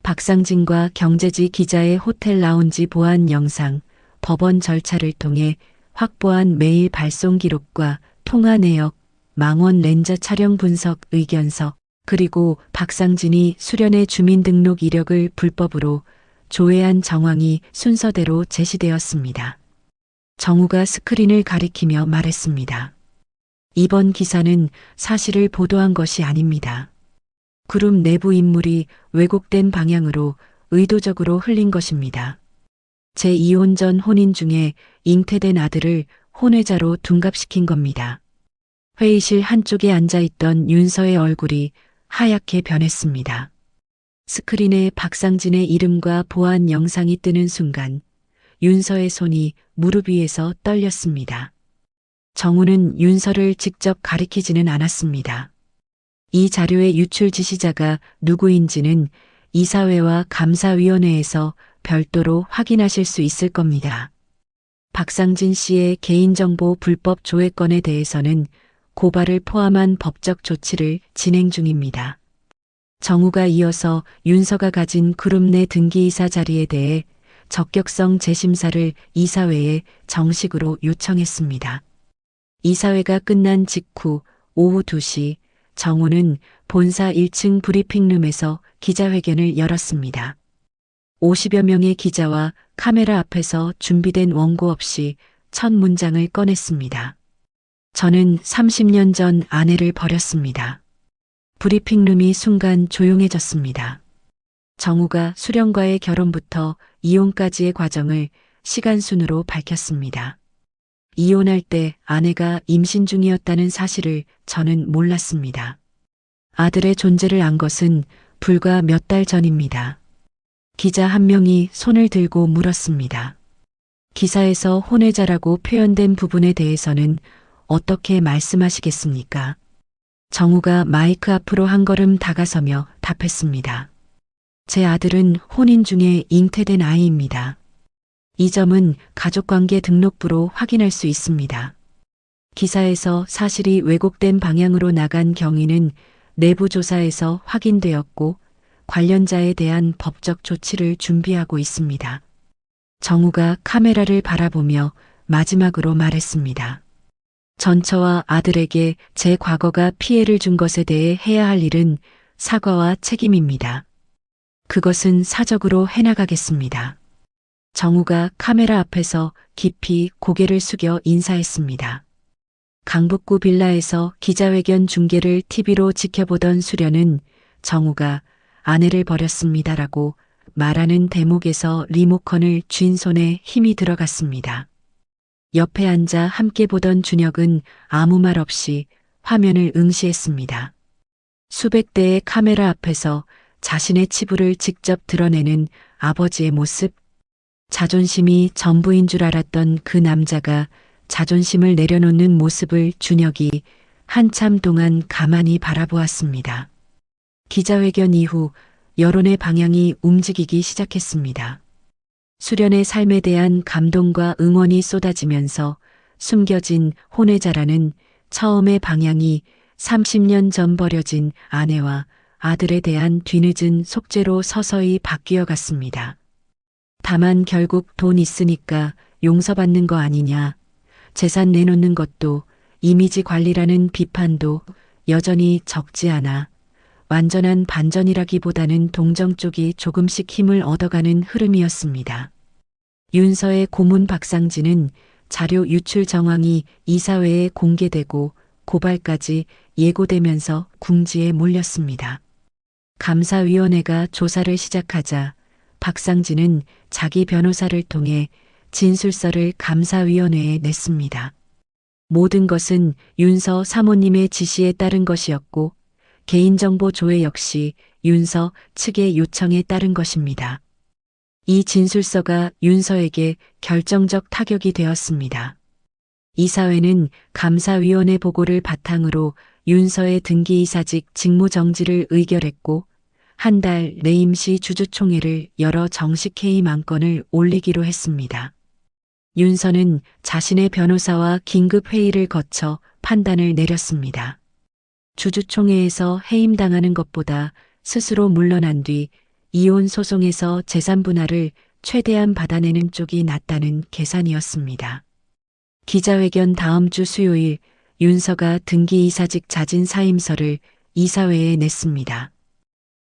박상진과 경제지 기자의 호텔 라운지 보안 영상, 법원 절차를 통해 확보한 메일 발송 기록과 통화 내역, 망원 렌저 촬영 분석 의견서, 그리고 박상진이 수련의 주민등록 이력을 불법으로 조회한 정황이 순서대로 제시되었습니다. 정우가 스크린을 가리키며 말했습니다. 이번 기사는 사실을 보도한 것이 아닙니다. 그룹 내부 인물이 왜곡된 방향으로 의도적으로 흘린 것입니다. 제 이혼 전 혼인 중에 잉태된 아들을 혼외자로 둔갑시킨 겁니다. 회의실 한쪽에 앉아있던 윤서의 얼굴이 하얗게 변했습니다. 스크린에 박상진의 이름과 보안 영상이 뜨는 순간 윤서의 손이 무릎 위에서 떨렸습니다. 정우는 윤서를 직접 가리키지는 않았습니다. 이 자료의 유출 지시자가 누구인지는 이사회와 감사위원회에서 별도로 확인하실 수 있을 겁니다. 박상진 씨의 개인정보 불법 조회건에 대해서는 고발을 포함한 법적 조치를 진행 중입니다. 정우가 이어서 윤서가 가진 그룹 내 등기이사 자리에 대해 적격성 재심사를 이사회에 정식으로 요청했습니다. 이사회가 끝난 직후 오후 2시 정우는 본사 1층 브리핑룸에서 기자회견을 열었습니다. 50여 명의 기자와 카메라 앞에서 준비된 원고 없이 첫 문장을 꺼냈습니다. 저는 30년 전 아내를 버렸습니다. 브리핑룸이 순간 조용해졌습니다. 정우가 수령과의 결혼부터 이혼까지의 과정을 시간순으로 밝혔습니다. 이혼할 때 아내가 임신 중이었다는 사실을 저는 몰랐습니다. 아들의 존재를 안 것은 불과 몇 달 전입니다. 기자 한 명이 손을 들고 물었습니다. 기사에서 혼외자라고 표현된 부분에 대해서는 어떻게 말씀하시겠습니까? 정우가 마이크 앞으로 한 걸음 다가서며 답했습니다. 제 아들은 혼인 중에 잉태된 아이입니다. 이 점은 가족관계 등록부로 확인할 수 있습니다. 기사에서 사실이 왜곡된 방향으로 나간 경위는 내부 조사에서 확인되었고 관련자에 대한 법적 조치를 준비하고 있습니다. 정우가 카메라를 바라보며 마지막으로 말했습니다. 전처와 아들에게 제 과거가 피해를 준 것에 대해 해야 할 일은 사과와 책임입니다. 그것은 사적으로 해나가겠습니다. 정우가 카메라 앞에서 깊이 고개를 숙여 인사했습니다. 강북구 빌라에서 기자회견 중계를 TV로 지켜보던 수련은 정우가 아내를 버렸습니다라고 말하는 대목에서 리모컨을 쥔 손에 힘이 들어갔습니다. 옆에 앉아 함께 보던 준혁은 아무 말 없이 화면을 응시했습니다. 수백 대의 카메라 앞에서 자신의 치부를 직접 드러내는 아버지의 모습. 자존심이 전부인 줄 알았던 그 남자가 자존심을 내려놓는 모습을 준혁이 한참 동안 가만히 바라보았습니다. 기자회견 이후 여론의 방향이 움직이기 시작했습니다. 수련의 삶에 대한 감동과 응원이 쏟아지면서 숨겨진 혼외자라는 처음의 방향이 30년 전 버려진 아내와 아들에 대한 뒤늦은 속죄로 서서히 바뀌어 갔습니다. 다만 결국 돈 있으니까 용서받는 거 아니냐, 재산 내놓는 것도 이미지 관리라는 비판도 여전히 적지 않아 완전한 반전이라기보다는 동정 쪽이 조금씩 힘을 얻어가는 흐름이었습니다. 윤서의 고문 박상진은 자료 유출 정황이 이사회에 공개되고 고발까지 예고되면서 궁지에 몰렸습니다. 감사위원회가 조사를 시작하자 박상진은 자기 변호사를 통해 진술서를 감사위원회에 냈습니다. 모든 것은 윤서 사모님의 지시에 따른 것이었고 개인정보 조회 역시 윤서 측의 요청에 따른 것입니다. 이 진술서가 윤서에게 결정적 타격이 되었습니다. 이사회는 감사위원회 보고를 바탕으로 윤서의 등기이사직 직무정지를 의결했고 한 달 내 임시 주주총회를 열어 정식 해임 안건을 올리기로 했습니다. 윤서는 자신의 변호사와 긴급 회의를 거쳐 판단을 내렸습니다. 주주총회에서 해임당하는 것보다 스스로 물러난 뒤 이혼 소송에서 재산 분할을 최대한 받아내는 쪽이 낫다는 계산이었습니다. 기자회견 다음 주 수요일 윤서가 등기이사직 자진 사임서를 이사회에 냈습니다.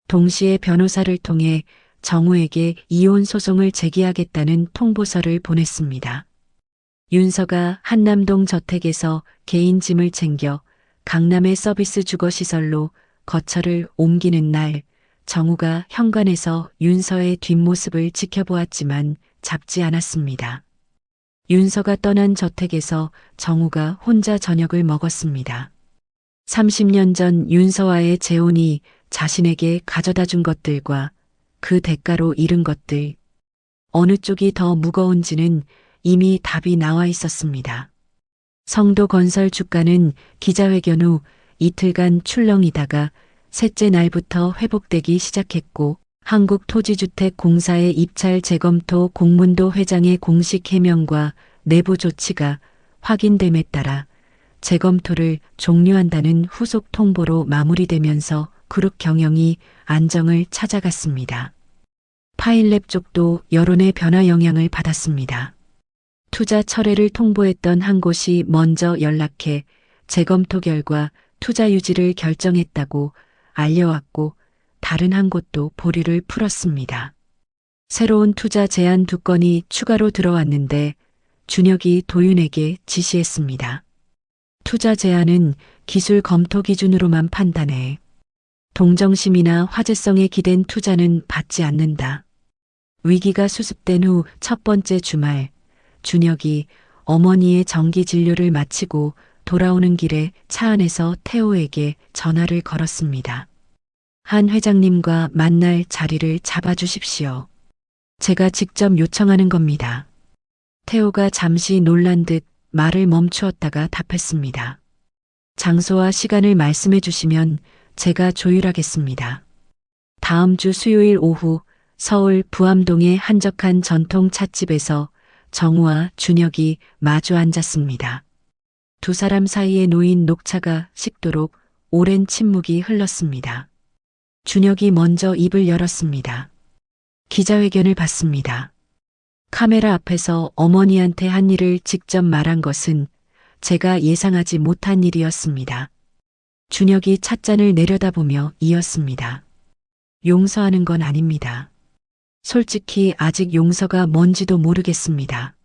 동시에 변호사를 통해 정우에게 이혼 소송을 제기하겠다는 통보서를 보냈습니다. 윤서가 한남동 저택에서 개인 짐을 챙겨 강남의 서비스 주거시설로 거처를 옮기는 날 정우가 현관에서 윤서의 뒷모습을 지켜보았지만 잡지 않았습니다. 윤서가 떠난 저택에서 정우가 혼자 저녁을 먹었습니다. 30년 전 윤서와의 재혼이 자신에게 가져다 준 것들과 그 대가로 잃은 것들, 어느 쪽이 더 무거운지는 이미 답이 나와 있었습니다. 성도건설 주가는 기자회견 후 이틀간 출렁이다가 셋째 날부터 회복되기 시작했고 한국토지주택공사의 입찰 재검토 공문도 회장의 공식 해명과 내부 조치가 확인됨에 따라 재검토를 종료한다는 후속 통보로 마무리되면서 그룹 경영이 안정을 찾아갔습니다. 파일랩 쪽도 여론의 변화 영향을 받았습니다. 투자 철회를 통보했던 한 곳이 먼저 연락해 재검토 결과 투자 유지를 결정했다고 알려왔고 다른 한 곳도 보류를 풀었습니다. 새로운 투자 제안 2건이 추가로 들어왔는데 준혁이 도윤에게 지시했습니다. 투자 제안은 기술 검토 기준으로만 판단해 동정심이나 화제성에 기댄 투자는 받지 않는다. 위기가 수습된 후 첫 번째 주말 준혁이 어머니의 정기 진료를 마치고 돌아오는 길에 차 안에서 태호에게 전화를 걸었습니다. 한 회장님과 만날 자리를 잡아주십시오. 제가 직접 요청하는 겁니다. 태호가 잠시 놀란 듯 말을 멈추었다가 답했습니다. 장소와 시간을 말씀해 주시면 제가 조율하겠습니다. 다음 주 수요일 오후 서울 부암동의 한적한 전통 찻집에서 정우와 준혁이 마주 앉았습니다. 두 사람 사이에 놓인 녹차가 식도록 오랜 침묵이 흘렀습니다. 준혁이 먼저 입을 열었습니다. 기자회견을 받습니다. 카메라 앞에서 어머니한테 한 일을 직접 말한 것은 제가 예상하지 못한 일이었습니다. 준혁이 찻잔을 내려다보며 이었습니다. 용서하는 건 아닙니다. 솔직히 아직 용서가 뭔지도 모르겠습니다.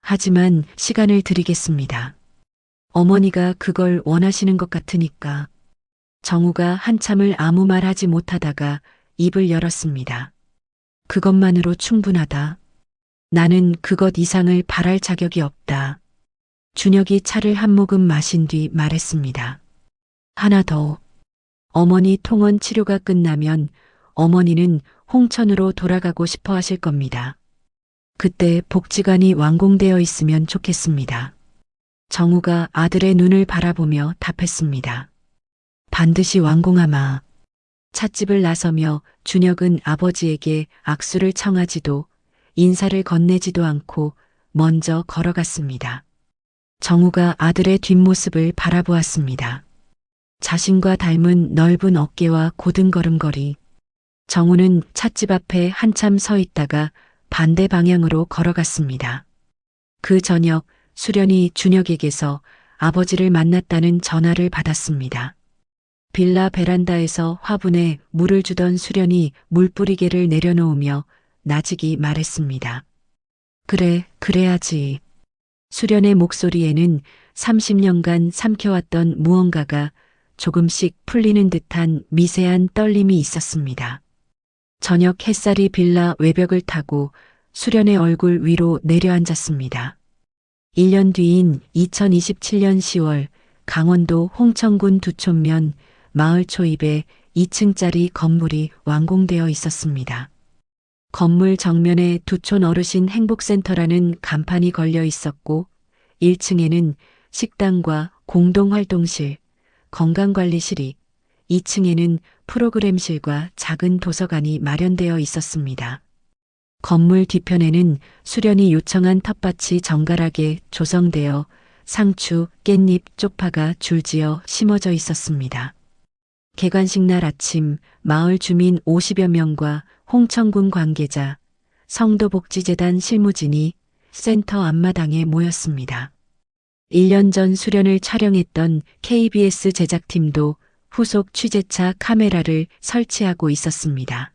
하지만 시간을 드리겠습니다. 어머니가 그걸 원하시는 것 같으니까. 정우가 한참을 아무 말 하지 못하다가 입을 열었습니다. 그것만으로 충분하다. 나는 그것 이상을 바랄 자격이 없다. 준혁이 차를 한 모금 마신 뒤 말했습니다. 하나 더. 어머니 통원 치료가 끝나면 어머니는 홍천으로 돌아가고 싶어 하실 겁니다. 그때 복지관이 완공되어 있으면 좋겠습니다. 정우가 아들의 눈을 바라보며 답했습니다. 반드시 완공하마. 찻집을 나서며 준혁은 아버지에게 악수를 청하지도 인사를 건네지도 않고 먼저 걸어갔습니다. 정우가 아들의 뒷모습을 바라보았습니다. 자신과 닮은 넓은 어깨와 고든 걸음걸이. 정우는 찻집 앞에 한참 서 있다가 반대 방향으로 걸어갔습니다. 그 저녁 수련이 준혁에게서 아버지를 만났다는 전화를 받았습니다. 빌라 베란다에서 화분에 물을 주던 수련이 물뿌리개를 내려놓으며 나직이 말했습니다. 그래, 그래야지. 수련의 목소리에는 30년간 삼켜왔던 무언가가 조금씩 풀리는 듯한 미세한 떨림이 있었습니다. 저녁 햇살이 빌라 외벽을 타고 수련의 얼굴 위로 내려앉았습니다. 1년 뒤인 2027년 10월 강원도 홍천군 두촌면 마을 초입에 2층짜리 건물이 완공되어 있었습니다. 건물 정면에 두촌 어르신 행복센터라는 간판이 걸려 있었고 1층에는 식당과 공동활동실, 건강관리실이, 2층에는 프로그램실과 작은 도서관이 마련되어 있었습니다. 건물 뒤편에는 수련이 요청한 텃밭이 정갈하게 조성되어 상추, 깻잎, 쪽파가 줄지어 심어져 있었습니다. 개관식 날 아침 마을 주민 50여 명과 홍천군 관계자, 성도복지재단 실무진이 센터 앞마당에 모였습니다. 1년 전 수련을 촬영했던 KBS 제작팀도 후속 취재차 카메라를 설치하고 있었습니다.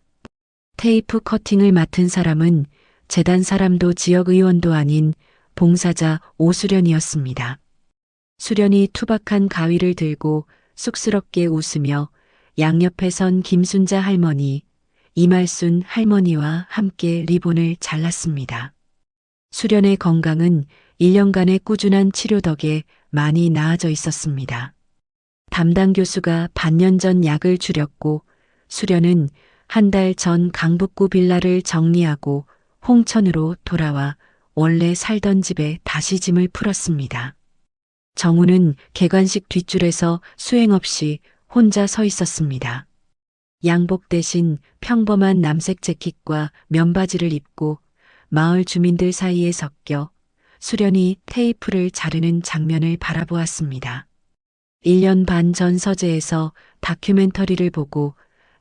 테이프 커팅을 맡은 사람은 재단 사람도 지역의원도 아닌 봉사자 오수련이었습니다. 수련이 투박한 가위를 들고 쑥스럽게 웃으며 양옆에 선 김순자 할머니, 이말순 할머니와 함께 리본을 잘랐습니다. 수련의 건강은 1년간의 꾸준한 치료 덕에 많이 나아져 있었습니다. 담당 교수가 반년 전 약을 줄였고 수련은 한 달 전 강북구 빌라를 정리하고 홍천으로 돌아와 원래 살던 집에 다시 짐을 풀었습니다. 정우는 개관식 뒷줄에서 수행 없이 혼자 서 있었습니다. 양복 대신 평범한 남색 재킷과 면바지를 입고 마을 주민들 사이에 섞여 수련이 테이프를 자르는 장면을 바라보았습니다. 1년 반 전 서재에서 다큐멘터리를 보고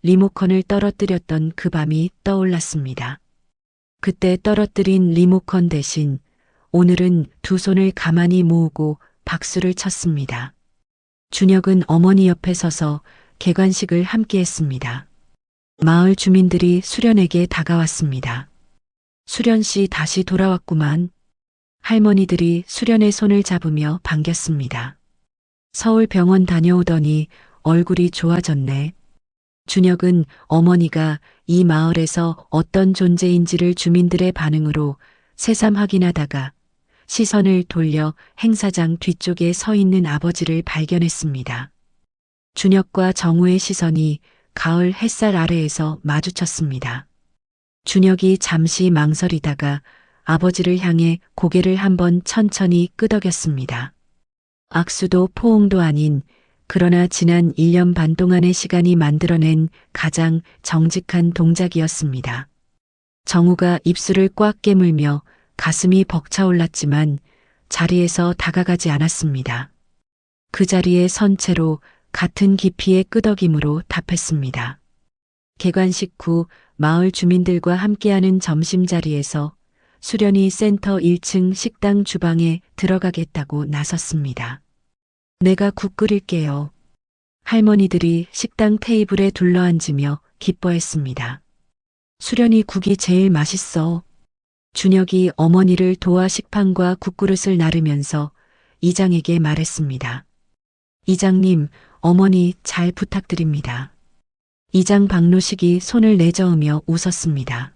리모컨을 떨어뜨렸던 그 밤이 떠올랐습니다. 그때 떨어뜨린 리모컨 대신 오늘은 두 손을 가만히 모으고 박수를 쳤습니다. 준혁은 어머니 옆에 서서 개관식을 함께 했습니다. 마을 주민들이 수련에게 다가왔습니다. 수련 씨 다시 돌아왔구만. 할머니들이 수련의 손을 잡으며 반겼습니다. 서울 병원 다녀오더니 얼굴이 좋아졌네. 준혁은 어머니가 이 마을에서 어떤 존재인지를 주민들의 반응으로 새삼 확인하다가 시선을 돌려 행사장 뒤쪽에 서 있는 아버지를 발견했습니다. 준혁과 정우의 시선이 가을 햇살 아래에서 마주쳤습니다. 준혁이 잠시 망설이다가 아버지를 향해 고개를 한번 천천히 끄덕였습니다. 악수도 포옹도 아닌 그러나 지난 1년 반 동안의 시간이 만들어낸 가장 정직한 동작이었습니다. 정우가 입술을 꽉 깨물며 가슴이 벅차올랐지만 자리에서 다가가지 않았습니다. 그 자리에 선 채로 같은 깊이의 끄덕임으로 답했습니다. 개관식 후 마을 주민들과 함께하는 점심자리에서 수련이 센터 1층 식당 주방에 들어가겠다고 나섰습니다. 내가 국 끓일게요. 할머니들이 식당 테이블에 둘러앉으며 기뻐했습니다. 수련이 국이 제일 맛있어. 준혁이 어머니를 도와 식판과 국그릇을 나르면서 이장에게 말했습니다. 이장님, 어머니 잘 부탁드립니다. 이장 박노식이 손을 내저으며 웃었습니다.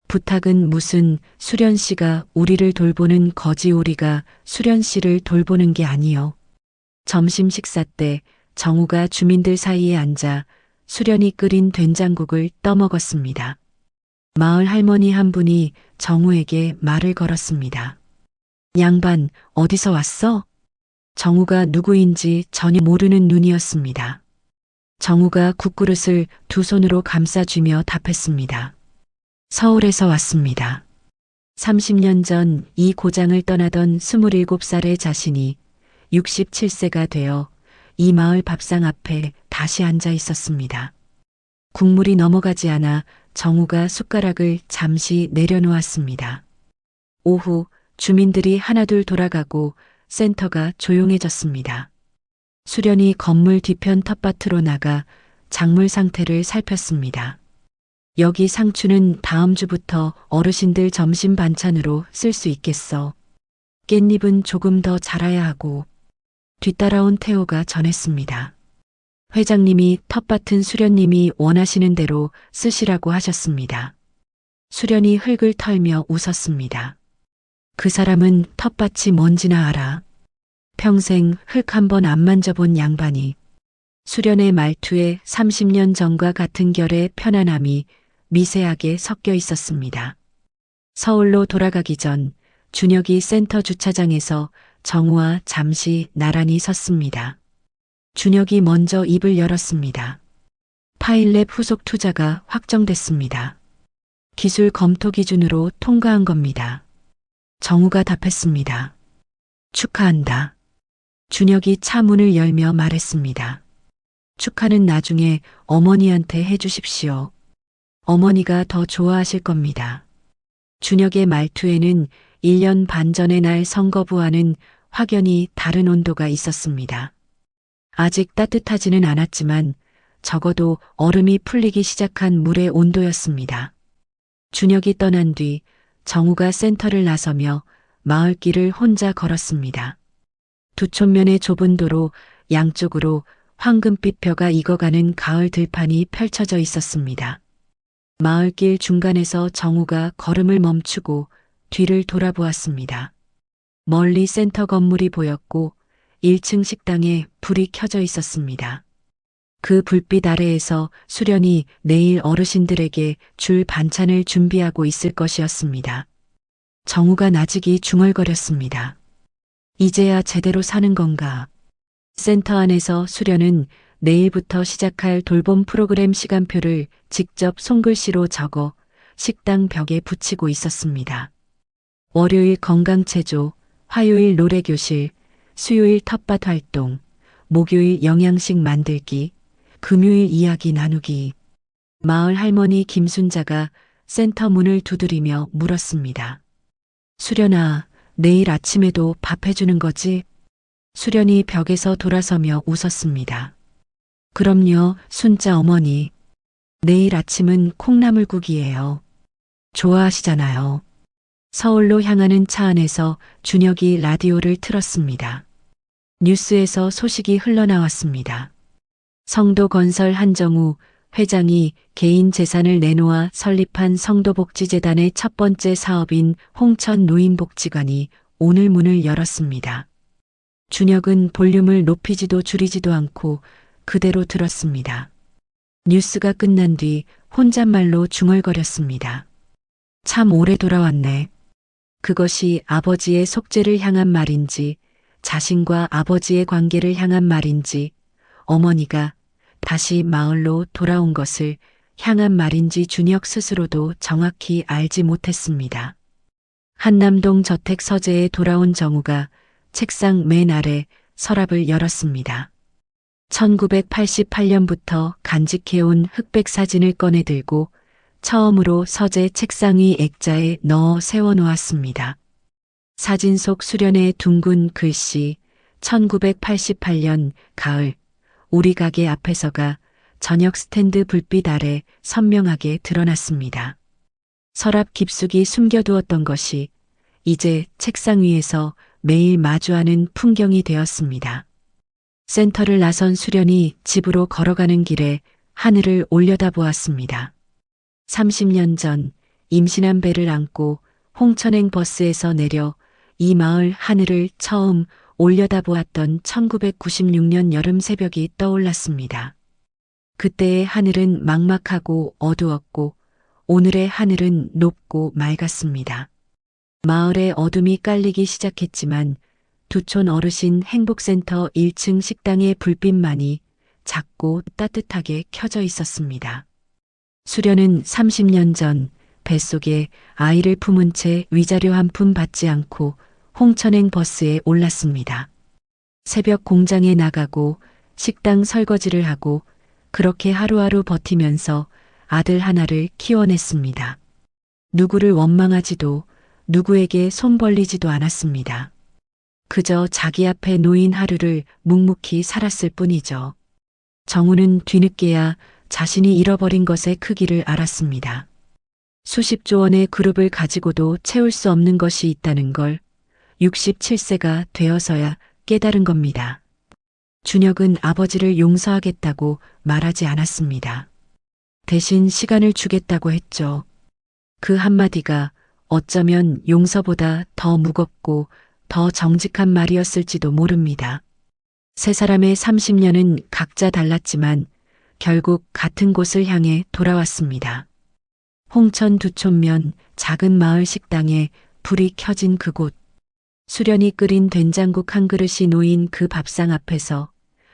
부탁은 무슨 수련 씨가 우리를 돌보는 거지 우리가 수련 씨를 돌보는 게 아니요. 점심 식사 때 정우가 주민들 사이에 앉아 수련이 끓인 된장국을 떠먹었습니다. 마을 할머니 한 분이 정우에게 말을 걸었습니다. 양반, 어디서 왔어? 정우가 누구인지 전혀 모르는 눈이었습니다. 정우가 국그릇을 두 손으로 감싸쥐며 답했습니다. 서울에서 왔습니다. 30년 전 이 고장을 떠나던 27살의 자신이 67세가 되어 이 마을 밥상 앞에 다시 앉아 있었습니다. 국물이 넘어가지 않아 정우가 숟가락을 잠시 내려놓았습니다. 오후 주민들이 하나둘 돌아가고 센터가 조용해졌습니다. 수련이 건물 뒤편 텃밭으로 나가 작물 상태를 살폈습니다. 여기 상추는 다음 주부터 어르신들 점심 반찬으로 쓸 수 있겠어. 깻잎은 조금 더 자라야 하고. 뒤따라온 태호가 전했습니다. 회장님이 텃밭은 수련님이 원하시는 대로 쓰시라고 하셨습니다. 수련이 흙을 털며 웃었습니다. 그 사람은 텃밭이 뭔지나 알아. 평생 흙 한 번 안 만져본 양반이. 수련의 말투에 30년 전과 같은 결의 편안함이 미세하게 섞여 있었습니다. 서울로 돌아가기 전 준혁이 센터 주차장에서 정우와 잠시 나란히 섰습니다. 준혁이 먼저 입을 열었습니다. 파일랩 후속 투자가 확정됐습니다. 기술 검토 기준으로 통과한 겁니다. 정우가 답했습니다. 축하한다. 준혁이 차 문을 열며 말했습니다. 축하는 나중에 어머니한테 해주십시오. 어머니가 더 좋아하실 겁니다. 준혁의 말투에는 1년 반 전의 날 선거부와는 확연히 다른 온도가 있었습니다. 아직 따뜻하지는 않았지만 적어도 얼음이 풀리기 시작한 물의 온도였습니다. 준혁이 떠난 뒤 정우가 센터를 나서며 마을길을 혼자 걸었습니다. 두 촌면의 좁은 도로 양쪽으로 황금빛 벼가 익어가는 가을 들판이 펼쳐져 있었습니다. 마을길 중간에서 정우가 걸음을 멈추고 뒤를 돌아보았습니다. 멀리 센터 건물이 보였고 1층 식당에 불이 켜져 있었습니다. 그 불빛 아래에서 수련이 내일 어르신들에게 줄 반찬을 준비하고 있을 것이었습니다. 정우가 나직이 중얼거렸습니다. 이제야 제대로 사는 건가? 센터 안에서 수련은 내일부터 시작할 돌봄 프로그램 시간표를 직접 손글씨로 적어 식당 벽에 붙이고 있었습니다. 월요일 건강체조, 화요일 노래교실, 수요일 텃밭 활동, 목요일 영양식 만들기, 금요일 이야기 나누기. 마을 할머니 김순자가 센터 문을 두드리며 물었습니다. 수련아, 내일 아침에도 밥 해주는 거지? 수련이 벽에서 돌아서며 웃었습니다. 그럼요, 순자 어머니. 내일 아침은 콩나물국이에요. 좋아하시잖아요. 서울로 향하는 차 안에서 준혁이 라디오를 틀었습니다. 뉴스에서 소식이 흘러나왔습니다. 성도건설 한정우 회장이 개인 재산을 내놓아 설립한 성도복지재단의 첫 번째 사업인 홍천 노인복지관이 오늘 문을 열었습니다. 준혁은 볼륨을 높이지도 줄이지도 않고 그대로 들었습니다. 뉴스가 끝난 뒤 혼잣말로 중얼거렸습니다. 참 오래 돌아왔네. 그것이 아버지의 속죄를 향한 말인지 자신과 아버지의 관계를 향한 말인지 어머니가 다시 마을로 돌아온 것을 향한 말인지 준혁 스스로도 정확히 알지 못했습니다. 한남동 저택 서재에 돌아온 정우가 책상 맨 아래 서랍을 열었습니다. 1988년부터 간직해온 흑백 사진을 꺼내 들고 처음으로 서재 책상 위 액자에 넣어 세워놓았습니다. 사진 속 수련의 둥근 글씨 1988년 가을 우리 가게 앞에서가 저녁 스탠드 불빛 아래 선명하게 드러났습니다. 서랍 깊숙이 숨겨두었던 것이 이제 책상 위에서 매일 마주하는 풍경이 되었습니다. 센터를 나선 수련이 집으로 걸어가는 길에 하늘을 올려다보았습니다. 30년 전 임신한 배를 안고 홍천행 버스에서 내려 이 마을 하늘을 처음 올려다보았던 1996년 여름 새벽이 떠올랐습니다. 그때의 하늘은 막막하고 어두웠고 오늘의 하늘은 높고 맑았습니다. 마을에 어둠이 깔리기 시작했지만 두촌 어르신 행복센터 1층 식당의 불빛만이 작고 따뜻하게 켜져 있었습니다. 수련은 30년 전 뱃속에 아이를 품은 채 위자료 한 푼 받지 않고 홍천행 버스에 올랐습니다. 새벽 공장에 나가고 식당 설거지를 하고 그렇게 하루하루 버티면서 아들 하나를 키워냈습니다. 누구를 원망하지도 누구에게 손 벌리지도 않았습니다. 그저 자기 앞에 놓인 하루를 묵묵히 살았을 뿐이죠. 정우는 뒤늦게야 자신이 잃어버린 것의 크기를 알았습니다. 수십조 원의 그룹을 가지고도 채울 수 없는 것이 있다는 걸 67세가 되어서야 깨달은 겁니다. 준혁은 아버지를 용서하겠다고 말하지 않았습니다. 대신 시간을 주겠다고 했죠. 그 한마디가 어쩌면 용서보다 더 무겁고 더 정직한 말이었을지도 모릅니다. 세 사람의 30년은 각자 달랐지만 결국 같은 곳을 향해 돌아왔습니다. 홍천 두촌면 작은 마을 식당에 불이 켜진 그곳. 수련이 끓인 된장국 한 그릇이 놓인 그 밥상 앞에서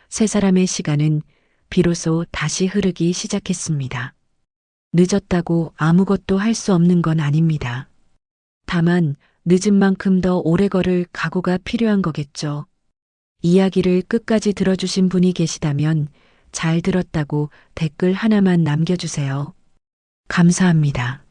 세 사람의 시간은 비로소 다시 흐르기 시작했습니다. 늦었다고 아무것도 할 수 없는 건 아닙니다. 다만 늦은 만큼 더 오래 걸을 각오가 필요한 거겠죠. 이야기를 끝까지 들어주신 분이 계시다면 잘 들었다고 댓글 하나만 남겨주세요. 감사합니다.